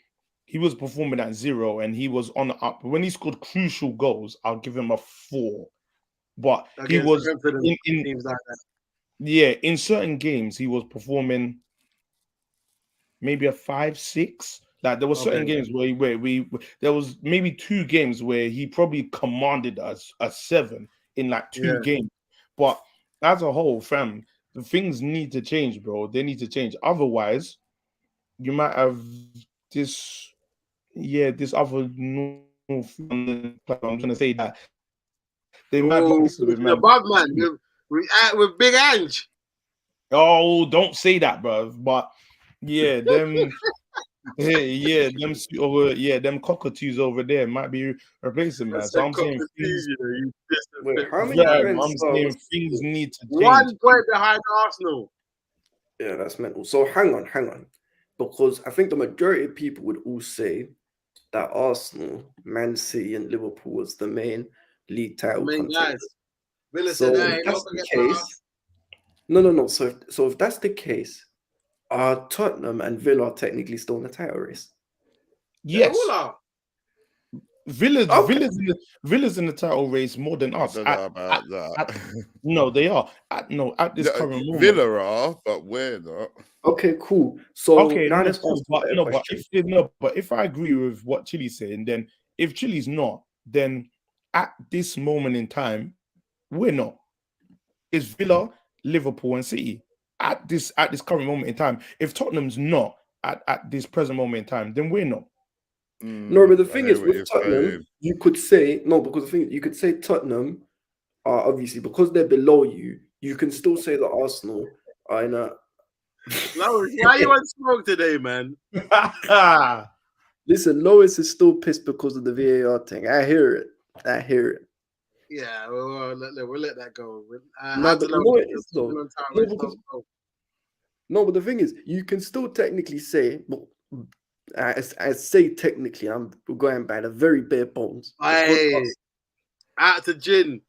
he was performing at 0 and he was on the up. When he scored crucial goals, I'll give him a 4. But he was in teams like that. Yeah, in certain games he was performing maybe a 5, 6. Like there were certain games where there was maybe 2 games where he probably commanded us a 7 in like 2 games. But as a whole, fam, the things need to change, bro. They need to change. Otherwise, you might have this other North London club. I'm trying to say that they might be above man with Big Ange. Oh, don't say that, bro. But yeah, them them cockatoos over there might be replacing man. So I'm saying things need to change. 1 point behind Arsenal. Yeah, that's mental. So hang on. Because I think the majority of people would all say that Arsenal, Man City, and Liverpool was the main league title contenders. So if that's the case, no. So if that's the case, are Tottenham and Villa technically still in the title race? Yes. Villa's in the title race more than us. I don't know about that. No, they are. At this current moment. Villa are, but we're not. Okay, cool. So okay, now let's ask but if I agree with what Chile's saying, then if Chile's not, then at this moment in time, we're not. It's Villa, Liverpool, and City at this current moment in time. If Tottenham's not at this present moment in time, then we're not. No, but the thing is, with Tottenham, you could say no, because the thing you could say Tottenham are obviously because they're below you. You can still say that Arsenal are in a. Lois, why you on smoke today, man? Listen, Lois is still pissed because of the VAR thing. I hear it. Yeah, we'll let that go. No, but the thing is, you can still technically say, well, I say technically, I'm going by the very bare bones. Out to Jin.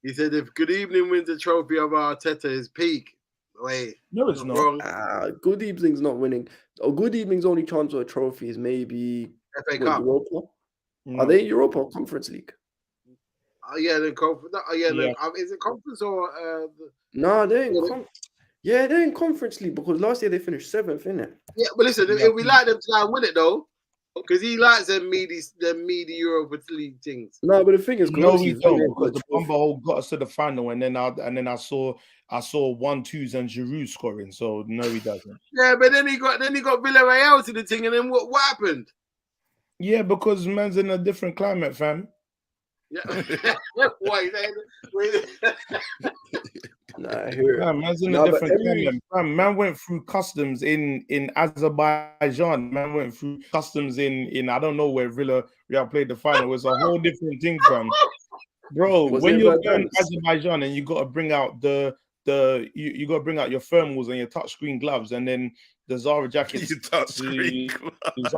He said, if Good Evening wins the trophy of Arteta is peak. Wait, no, it's not. Good Evening's not winning. Good Evening's only chance for a trophy is maybe FA Cup. Europa. Are they in Europa or Conference League? Is it conference or? No, they're in they're in Conference League because last year they finished 7th, innit? Yeah, but listen, if we like them to try and win it though, because he likes them meaty Europa League things. No, but the thing is, no, we don't, because the Bumble got us to the final, and then I saw 1-2s and Giroud scoring. So no, he doesn't. Yeah, but then he got Villarreal to the thing, and then what happened? Yeah, because man's in a different climate, fam. Yeah. I hear it. Man's in a different climate. Man went through customs in Azerbaijan. Man went through customs in I don't know where Villarreal played the final. It was a whole different thing, fam. Bro, when you're going to Azerbaijan and you got to bring out you got to bring out your thermals and your touchscreen gloves, and then the Zara jackets. Your touchscreen gloves.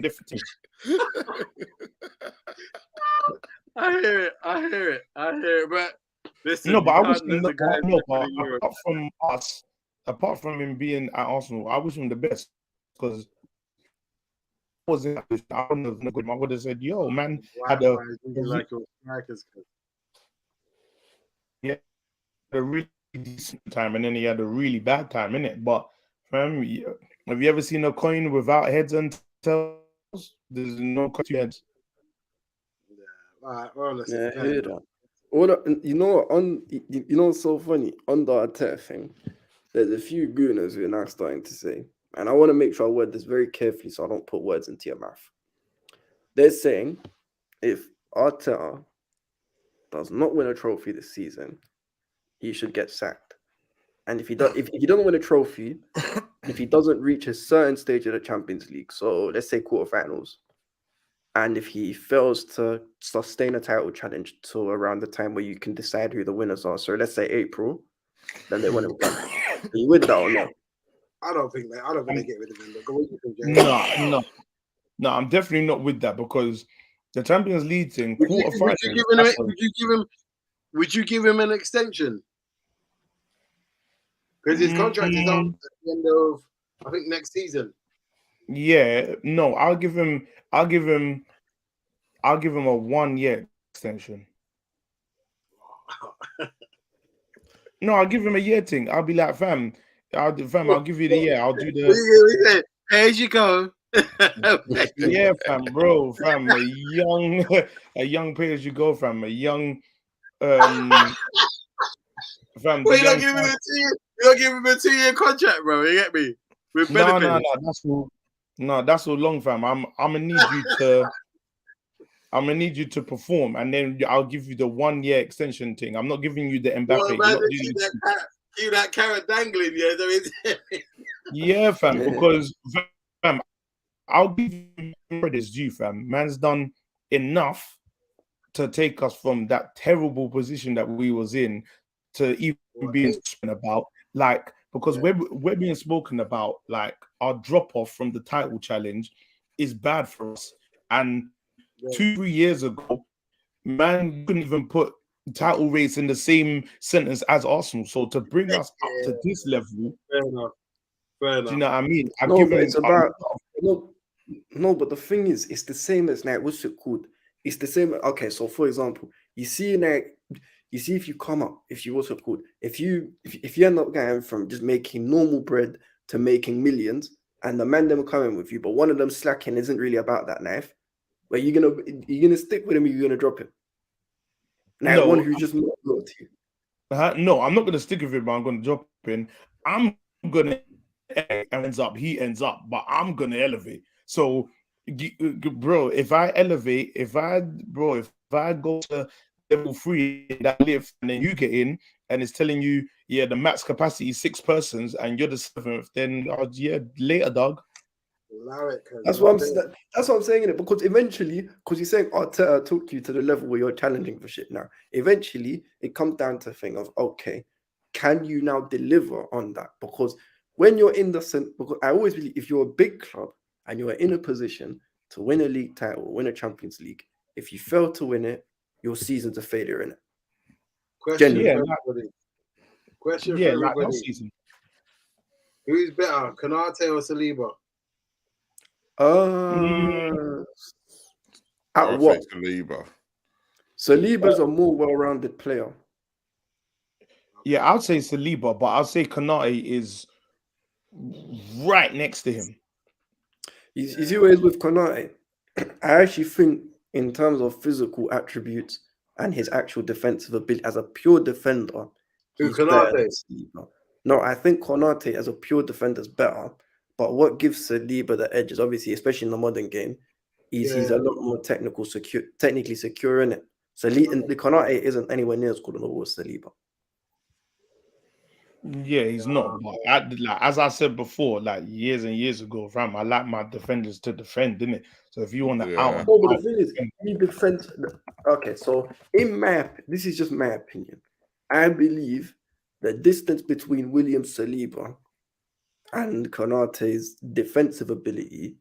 Different things. I hear it. But listen, no, but I wish him apart from him being at Arsenal, I wish him the best because I don't know if I would have said, "Yo, man, had a really decent time, and then he had a really bad time in it." But have you ever seen a coin without heads and tails? There's no heads. I hear that. What's so funny on the Arteta thing? There's a few gooners who are now starting to say, and I want to make sure I word this very carefully so I don't put words into your mouth. They're saying if Arteta does not win a trophy this season, he should get sacked. And if he doesn't win a trophy, if he doesn't reach a certain stage of the Champions League, so let's say quarterfinals, and if he fails to sustain a title challenge to around the time where you can decide who the winners are, so let's say April, then they win him. Are you with that or not? I don't think they get rid of him. No, I'm definitely not with that because the Champions League thing. Would you give him an extension? Because his contract is up at the end of, I think, next season. Yeah, no, I'll give him a 1-year extension. No, I'll give him a year thing. I'll be like, fam, I'll give you the year. I'll do the. As you go. Yeah, fam, a young pay as you go, fam, a young. Fam, Well, you're not giving him a 2-year contract, bro. You get me? With benefits. No, that's so long, fam. I'm gonna need you to perform, and then I'll give you the 1-year extension thing. I'm not giving you the Mbappe. Keep that carrot dangling, yeah. Yeah, fam. Because fam, I'll give you credit due, fam. Man's done enough to take us from that terrible position that we was in to even being spoken about, like, because we're being spoken about, like, our drop off from the title challenge is bad for us. And 2-3 years ago, man couldn't even put title race in the same sentence as Arsenal. So to bring us up to this level, fair enough. Do you know what I mean? No, but the thing is, it's the same as like what's it called? It's the same. Okay, so for example, you see if you come up, if you what's it called? If you end up going from just making normal bread to making millions, and the man them coming with you, but one of them slacking isn't really about that knife. Where you gonna stick with him, or you're gonna drop him? Like No, one who's just not loyal to you. No, I'm not gonna stick with him, but I'm gonna drop in. I'm gonna he ends up, but I'm gonna elevate. So, bro, if I elevate, if I go to level 3 that lift, and then you get in, and it's telling you, yeah, the max capacity is 6 persons, and you're the 7th, then yeah, later, dog. Allow it. That's what I'm saying in it, because eventually, because you're saying Arteta took you to the level where you're challenging for shit now. Eventually, it comes down to a thing of, okay, can you now deliver on that? Because when you're in because I always believe if you're a big club and you're in a position to win a league title, win a Champions League, if you fail to win it, your season's a failure in it. Question for everybody. Question for everybody. Season. Who's better, Konate or Saliba? At what? Saliba. Saliba's a more well-rounded player. Yeah, I'd say Saliba, but I'd say Konate is right next to him. You see where he's with Konate? I actually think in terms of physical attributes and his actual defensive ability as a pure defender, he's better than Saliba. No, I think Konate as a pure defender is better. But what gives Saliba the edge is obviously, especially in the modern game, he's a lot more technically secure in it. So the Konate isn't anywhere near as good as Saliba. Yeah, he's not. But as I said before, like years and years ago, fam, I like my defenders to defend, didn't it? So if you want to out, but the thing is, he defends. Okay, so this is just my opinion. I believe the distance between William Saliba and Konate's defensive ability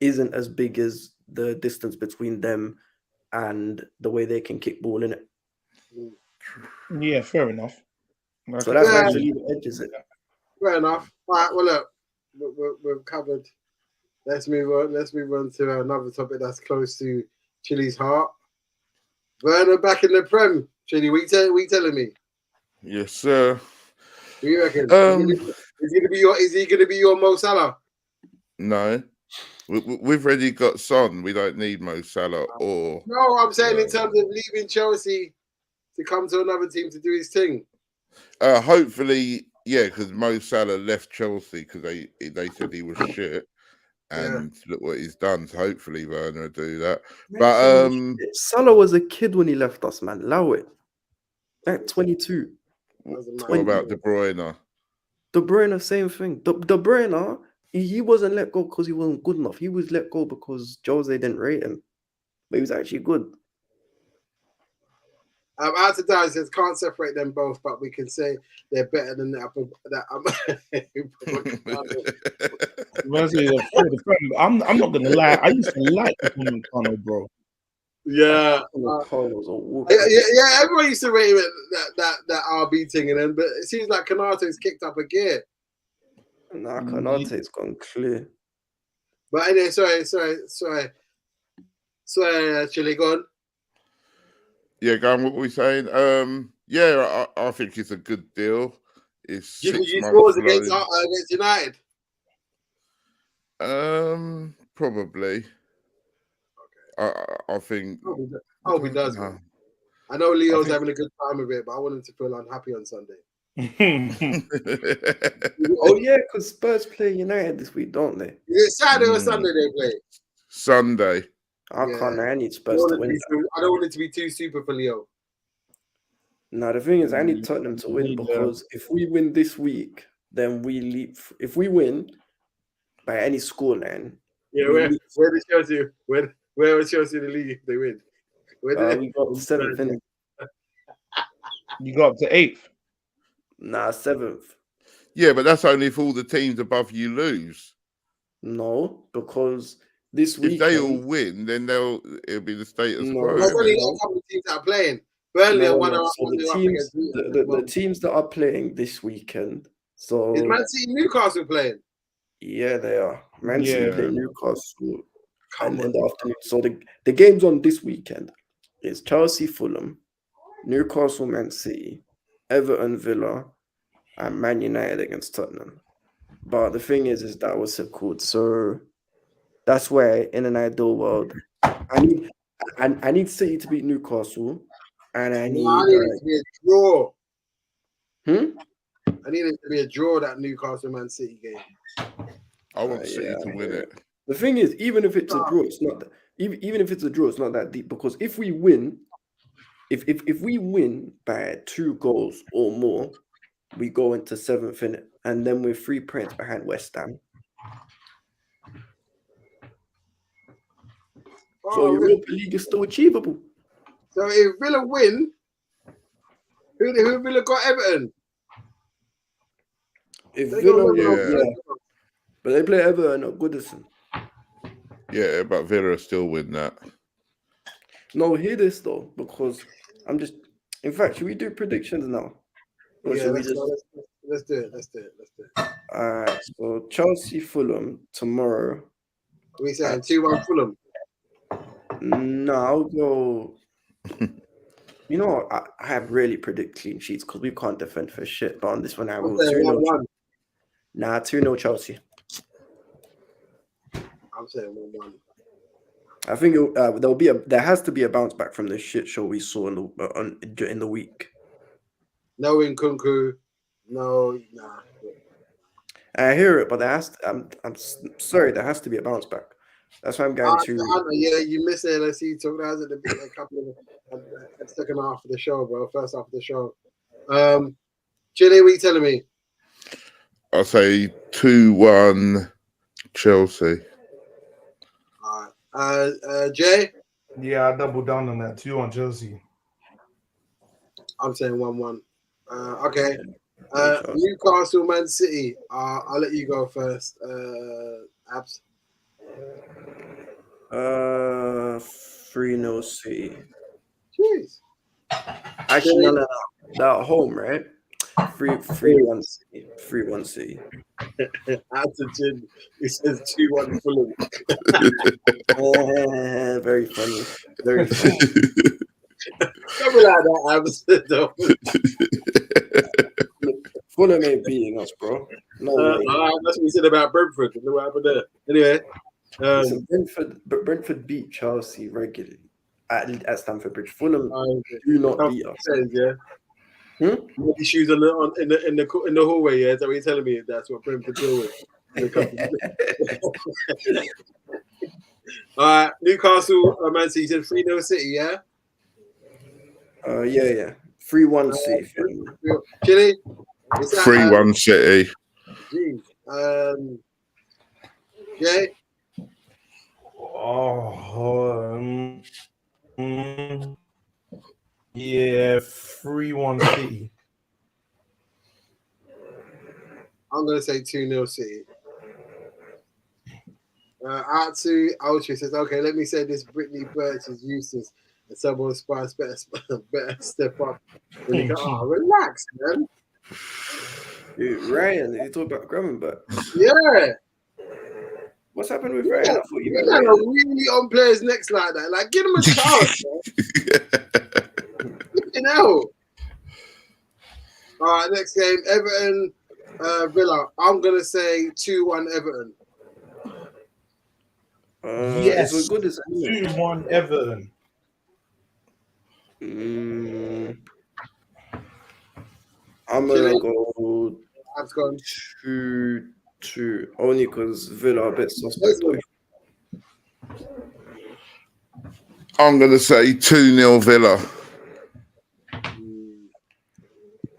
isn't as big as the distance between them and the way they can kick ball in it. Yeah, fair enough. So that's why Saliba edges it. Fair enough. All right, well, look, we've covered. Let's move on to another topic that's close to Chili's heart. Werner back in the Prem. Chili, what you telling me? Yes, sir. What do you reckon? Is he gonna be your Mo Salah? No. We've already got Son. We don't need Mo Salah or. No, I'm saying in terms of leaving Chelsea to come to another team to do his thing. Hopefully, yeah, because Mo Salah left Chelsea because they said he was shit, and look what he's done. So hopefully Werner will do that. But Salah was a kid when he left us, man. Allow it. At 22. What about De Bruyne? De Bruyne, same thing. De Bruyne, he wasn't let go because he wasn't good enough. He was let go because Jose didn't rate him, but he was actually good. Out of time says can't separate them both, but we can say they're better than that. I'm not gonna lie. I used to like Connor, bro. Yeah, everyone used to rate him at that RB thing, and then but it seems like Konate's kicked up a gear. Nah, Konate's gone clear. But anyway, sorry, Chile, go on. Yeah, go on. What were we saying? Yeah, I think it's a good deal. It's you scores against United. Probably. I think. I hope he does. No. I know Leo's having a good time with it, but I want him to feel unhappy on Sunday. Oh yeah, because Spurs play United this week, don't they? Is it Saturday or Sunday they play? Sunday. I need Spurs to win. I don't want it to be too super for Leo. No, the thing is, I need Tottenham to win because if we win this week, then we leave. If we win by any scoreline, where does Chelsea? Where was Chelsea in the league if they win? We got 7th. You got up to 8th. Nah, 7th. Yeah, but that's only if all the teams above you lose. No, because this week, if they all win, then it'll be the status quo. There's only a couple of teams that are playing. Burnley are one of the teams that are playing this weekend. So is Man City Newcastle playing? Yeah, they are. Man City play Newcastle and in the afternoon. So the games on this weekend is Chelsea, Fulham, Newcastle, Man City, Everton, Villa, and Man United against Tottenham. But the thing is that what's it called? So that's where in an ideal world, I need City to beat Newcastle, and I need it to be a draw. I need it to be a draw, that Newcastle Man City game. I want City to win it. The thing is, even if it's a draw, it's not. Even if it's a draw, it's not that deep, because if we win, if we win by 2 goals or more, we go into 7th innit, and then we're 3 points behind West Ham. So Europa League is still achievable. So if Villa win, who Villa got Everton? If Villa, but they play Everton at Goodison. Yeah, but Villa still win that. No, hear this though, because I'm just. In fact, should we do predictions now? Or let's do it. All right. So Chelsea, Fulham tomorrow. We saying 2-1 Fulham. No, I'll go. You know, I have really predict clean sheets because we can't defend for shit. But on this one, I will 2-0. Nah, 2-0 Chelsea. I'm saying 1-1. I think there has to be a bounce back from the shit show we saw in the week. No Nkunku, nah. I hear it, but I'm sorry, there has to be a bounce back. That's why I'm going to. Yeah, you missed it. Let's see. Talk that at a couple of second half of the show, bro. First half of the show. Chile, what are you telling me? I'll say 2-1 Chelsea. All right. Jay? Yeah, I double down on that. 2-1 Chelsea. I'm saying 1-1. Okay. Newcastle, Man City. I'll let you go first. Abs. 3-0 City. Jeez. Actually, no. That at home, right? 3-1 City. 3-1 City. Attitude. He says 2-1 Fulham. Very funny. Very funny. Don't be like that, Abs. Fulham ain't beating us, bro. No way. That's what we said about Brentford. Look what happened there. Anyway. Brentford beat Chelsea regularly at Stamford Bridge. Fulham do not beat us. Yeah. Issues in the hallway. Yeah, so you're telling me that's what Brentford deal with. All right, Newcastle, Man City. You said 3-0 City, yeah. Yeah. 3-1 City. Chile. 3-1 City. Jeez. Jay. Yeah, 3-1 City. I'm gonna say 2-0 City. Out to Ultra says, okay, let me say this: Brittany Birch is useless, and someone Spurs better step up. Relax, man. Dude, Ryan, you talk about Gravenberch. Yeah. What's happened with Ryan? I thought you got really on players' necks like that. Like, give them a chance, man. You know. All right, next game, Everton, Villa. I'm gonna say 2-1 Everton. Yes, as good as 2-1 Everton. I'm gonna go 2-2, only because Villa are a bit suspect. I'm gonna say 2-0 Villa.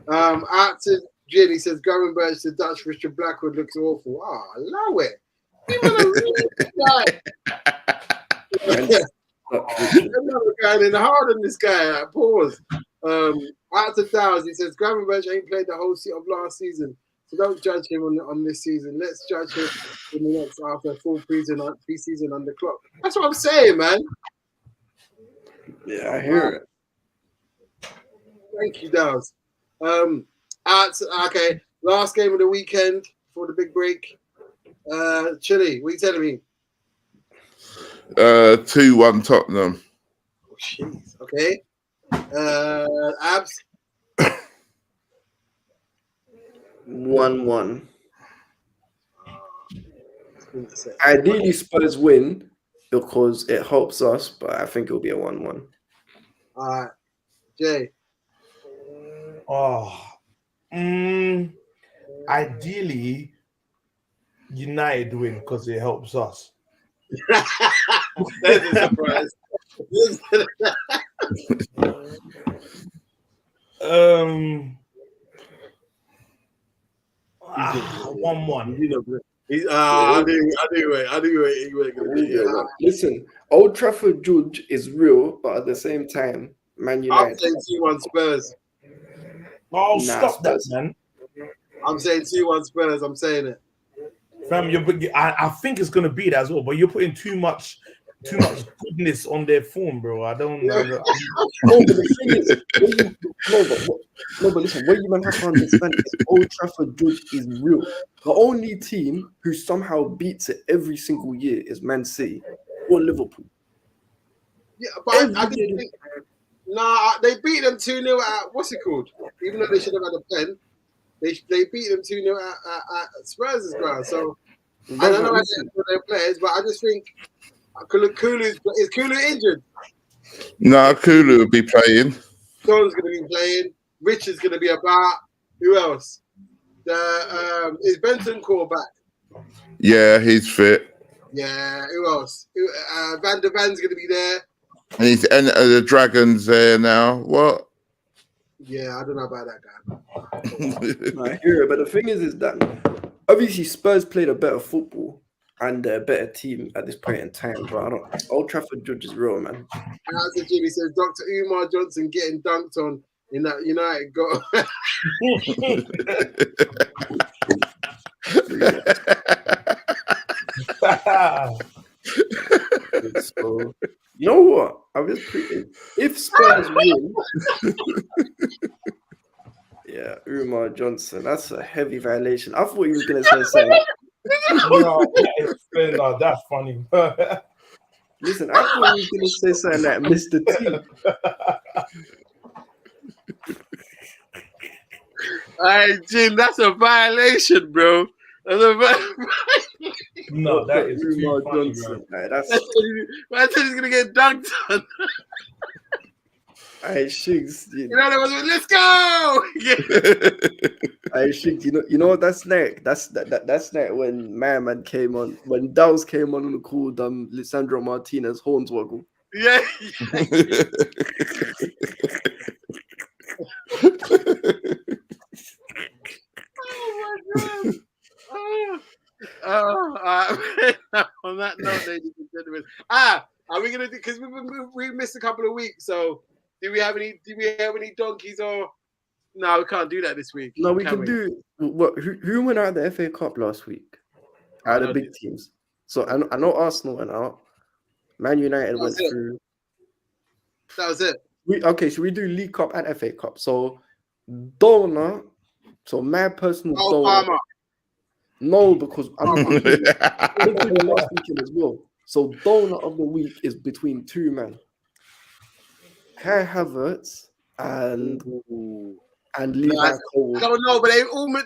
Out to Jin, he says Gravenberch to Dutch Richard Blackwood looks awful. Allow it. Another guy in hard on this guy. Pause. Out to Dowes, he says Gravenberch ain't played the whole seat of last season, so don't judge him on this season. Let's judge him in the next after full pre-season on the clock. That's what I'm saying, man. Yeah, I hear it. Thank you, Dowes. Okay, last game of the weekend for the big break. Chile, what are you telling me? 2-1 Tottenham. Oh, jeez. Okay. Abs. 1-1. Ideally, Spurs win because it helps us, but I think it'll be a 1-1. All right, Jay. Ideally, United win because it helps us. That's a surprise. 1-1. I knew it. Listen, Old Trafford Judge is real, but at the same time, Man United. I'm saying 2-1 Spurs. Oh, stop Spurs. that, man. I'm saying 2-1 Spurs. I'm saying it. Fam, I think it's gonna be that as well, but you're putting too much goodness on their form, bro. I don't know. No, but the thing is, but listen, what you man have to understand is Old Trafford Judge is real. The only team who somehow beats it every single year is Man City or Liverpool. Yeah, but I didn't think. Nah, they beat them 2-0 at what's it called? Even though they should have had a pen, they beat them 2-0 at Spurs' ground. So I don't know for their players, but I just think is Kulu injured? No, Kulu will be playing. John's going to be playing. Richard's going to be about. Who else? Is Benton called back? Yeah, he's fit. Yeah. Who else? Van der Van's going to be there. And the Dragon's there now. What? Yeah, I don't know about that guy. I hear it, but the thing is that obviously Spurs played a better football and a better team at this point in time. But Old Trafford Judge is real, man. That's what Jimmy says. Dr. Umar Johnson getting dunked on in that United goal. So, you know what? I was pretty. If Spurs win, yeah, Umar Johnson. That's a heavy violation. I thought he was gonna say something. No, that's funny. Listen, I thought he was gonna say something like Mr. T. Hey, Jim, that's a violation, bro. That's a violation. No, that is too funny, bro. I said he's gonna get dunked on. Hey, Shigs, you know that was let's go. Hey, Shigs, you know what that's like? That's like when man came on, when Dow's came on and called Lisandro Martinez Hornswoggle. Yeah. Oh my god. On that note, ladies and gentlemen. Are we gonna do because we missed a couple of weeks, so do we have any donkeys or no, we can't do that this week. No, we can do what who went out of the FA Cup last week? Out of the big teams. So I know Arsenal went out. Man United went through. That was it. So we do League Cup and FA Cup. So donor, so my personal donor. Palmer. No, because I'm thinking last weekend as well. So donor of the week is between two men. Kai Havertz and Levi Cole. I don't know, but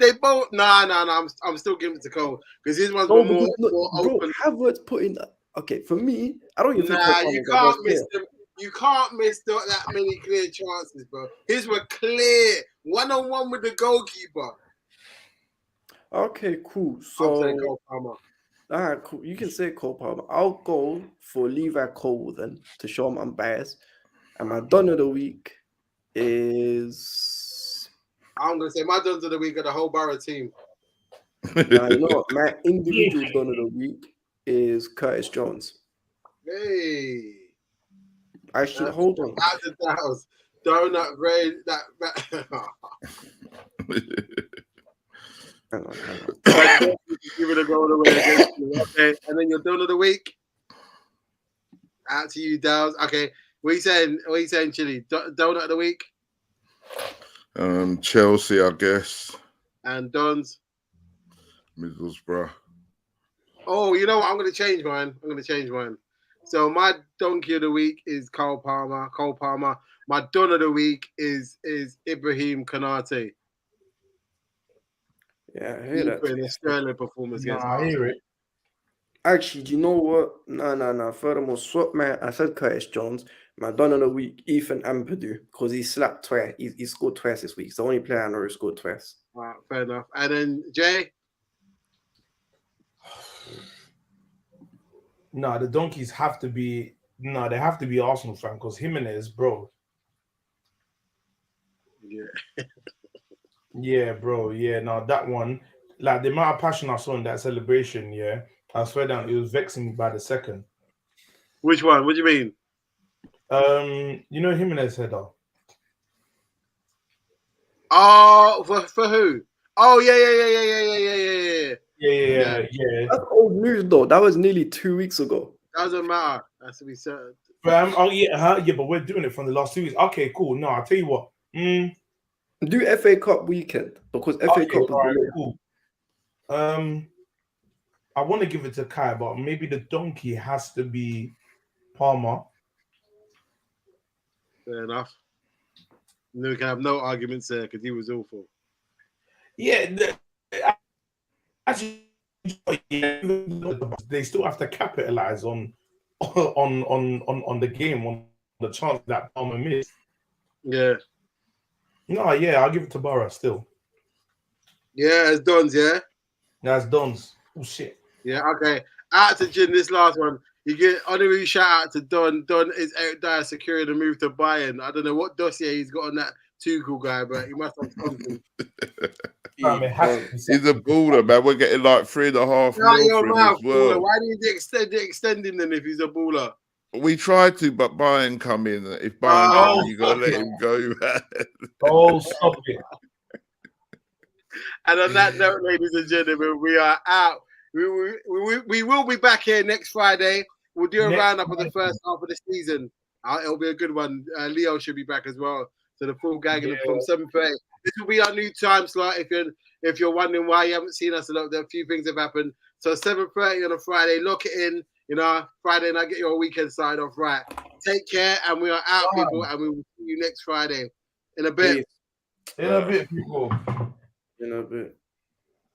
they both. Nah. I'm still giving it to Cole because his one's more open. Havertz put in. Okay, for me, I don't even think. You can't miss them. You can't miss that many clear chances, bro. His were clear, 1-on-1 with the goalkeeper. Okay, cool. So, I'm saying Cole Palmer. All right, cool. You can say Cole Palmer. I'll go for Levi Cole then to show him I'm biased. And my done of the week is. I'm gonna say my done of the week are the whole Boro team. Now, you know what? My individual done of the week is Curtis Jones. Hey. I should hold on. Donut Ray. Hang on. Give it a go away against you. Okay, and then your donut of the week. Out to you, Dow's. Okay, what are you saying, Chili? Donut of the week. Chelsea, I guess. And Don's. Middlesbrough. Oh, you know what? I'm going to change mine. So my donkey of the week is Cole Palmer. My don of the week is Ibrahim Konate. Yeah, I hear that. In a sterling performance against I hear it. Actually, do you know what? No. Furthermore, swap man. I said Curtis Jones. My don of the week, Ethan Ampadu, because he slapped twice. He scored twice this week. He's the only player I know who scored twice. Right, fair enough. And then Jay? No, the donkeys have to be. No, they have to be Arsenal fan because Jimenez, bro. Yeah. Yeah, bro. Yeah, no, that one. Like the amount of passion I saw in that celebration, yeah, I swear down, it was vexing me by the second. Which one? What do you mean? You know Jimenez header. Oh, for who? Oh yeah. Yeah. That's old news though. That was nearly 2 weeks ago. Doesn't matter. That's to be said. Oh yeah, yeah, but we're doing it from the last 2 weeks. Okay, cool. No, I'll tell you what. Do FA Cup weekend because FA Cup was right, cool. I want to give it to Kai, but maybe the donkey has to be Palmer. Fair enough. No, we can have no arguments there because he was awful. Yeah, actually, they still have to capitalize on the game, on the chance that Palmer missed. Yeah. No, yeah, I'll give it to Boro still. Yeah, it's Don's, yeah? That's Don's. Oh, shit. Yeah, okay. Out to Jin, this last one. You get honorary shout out to Don. Don is Eric Dyer securing the move to Bayern. I don't know what dossier he's got on that Tuchel guy, but he must have something. He's a baller, man. We're getting like 3.5 mil for him as well. Baller. Why do you extend him then if he's a baller? We tried to, but Bayern come in. If Bayern come in, you got to let him go, man. Oh, stop it. And on that note, ladies and gentlemen, we are out. We will be back here next Friday. We'll do a roundup of the first half of the season. It'll be a good one. Leo should be back as well. So the full gang from 7:30. This will be our new time slot. If you're wondering why you haven't seen us a lot, a few things have happened. So 7:30 on a Friday. Lock it in. You know, Friday night, get your weekend side off right. Take care, and we are out, people, and we will see you next Friday. In a bit. In a bit, people. In a bit.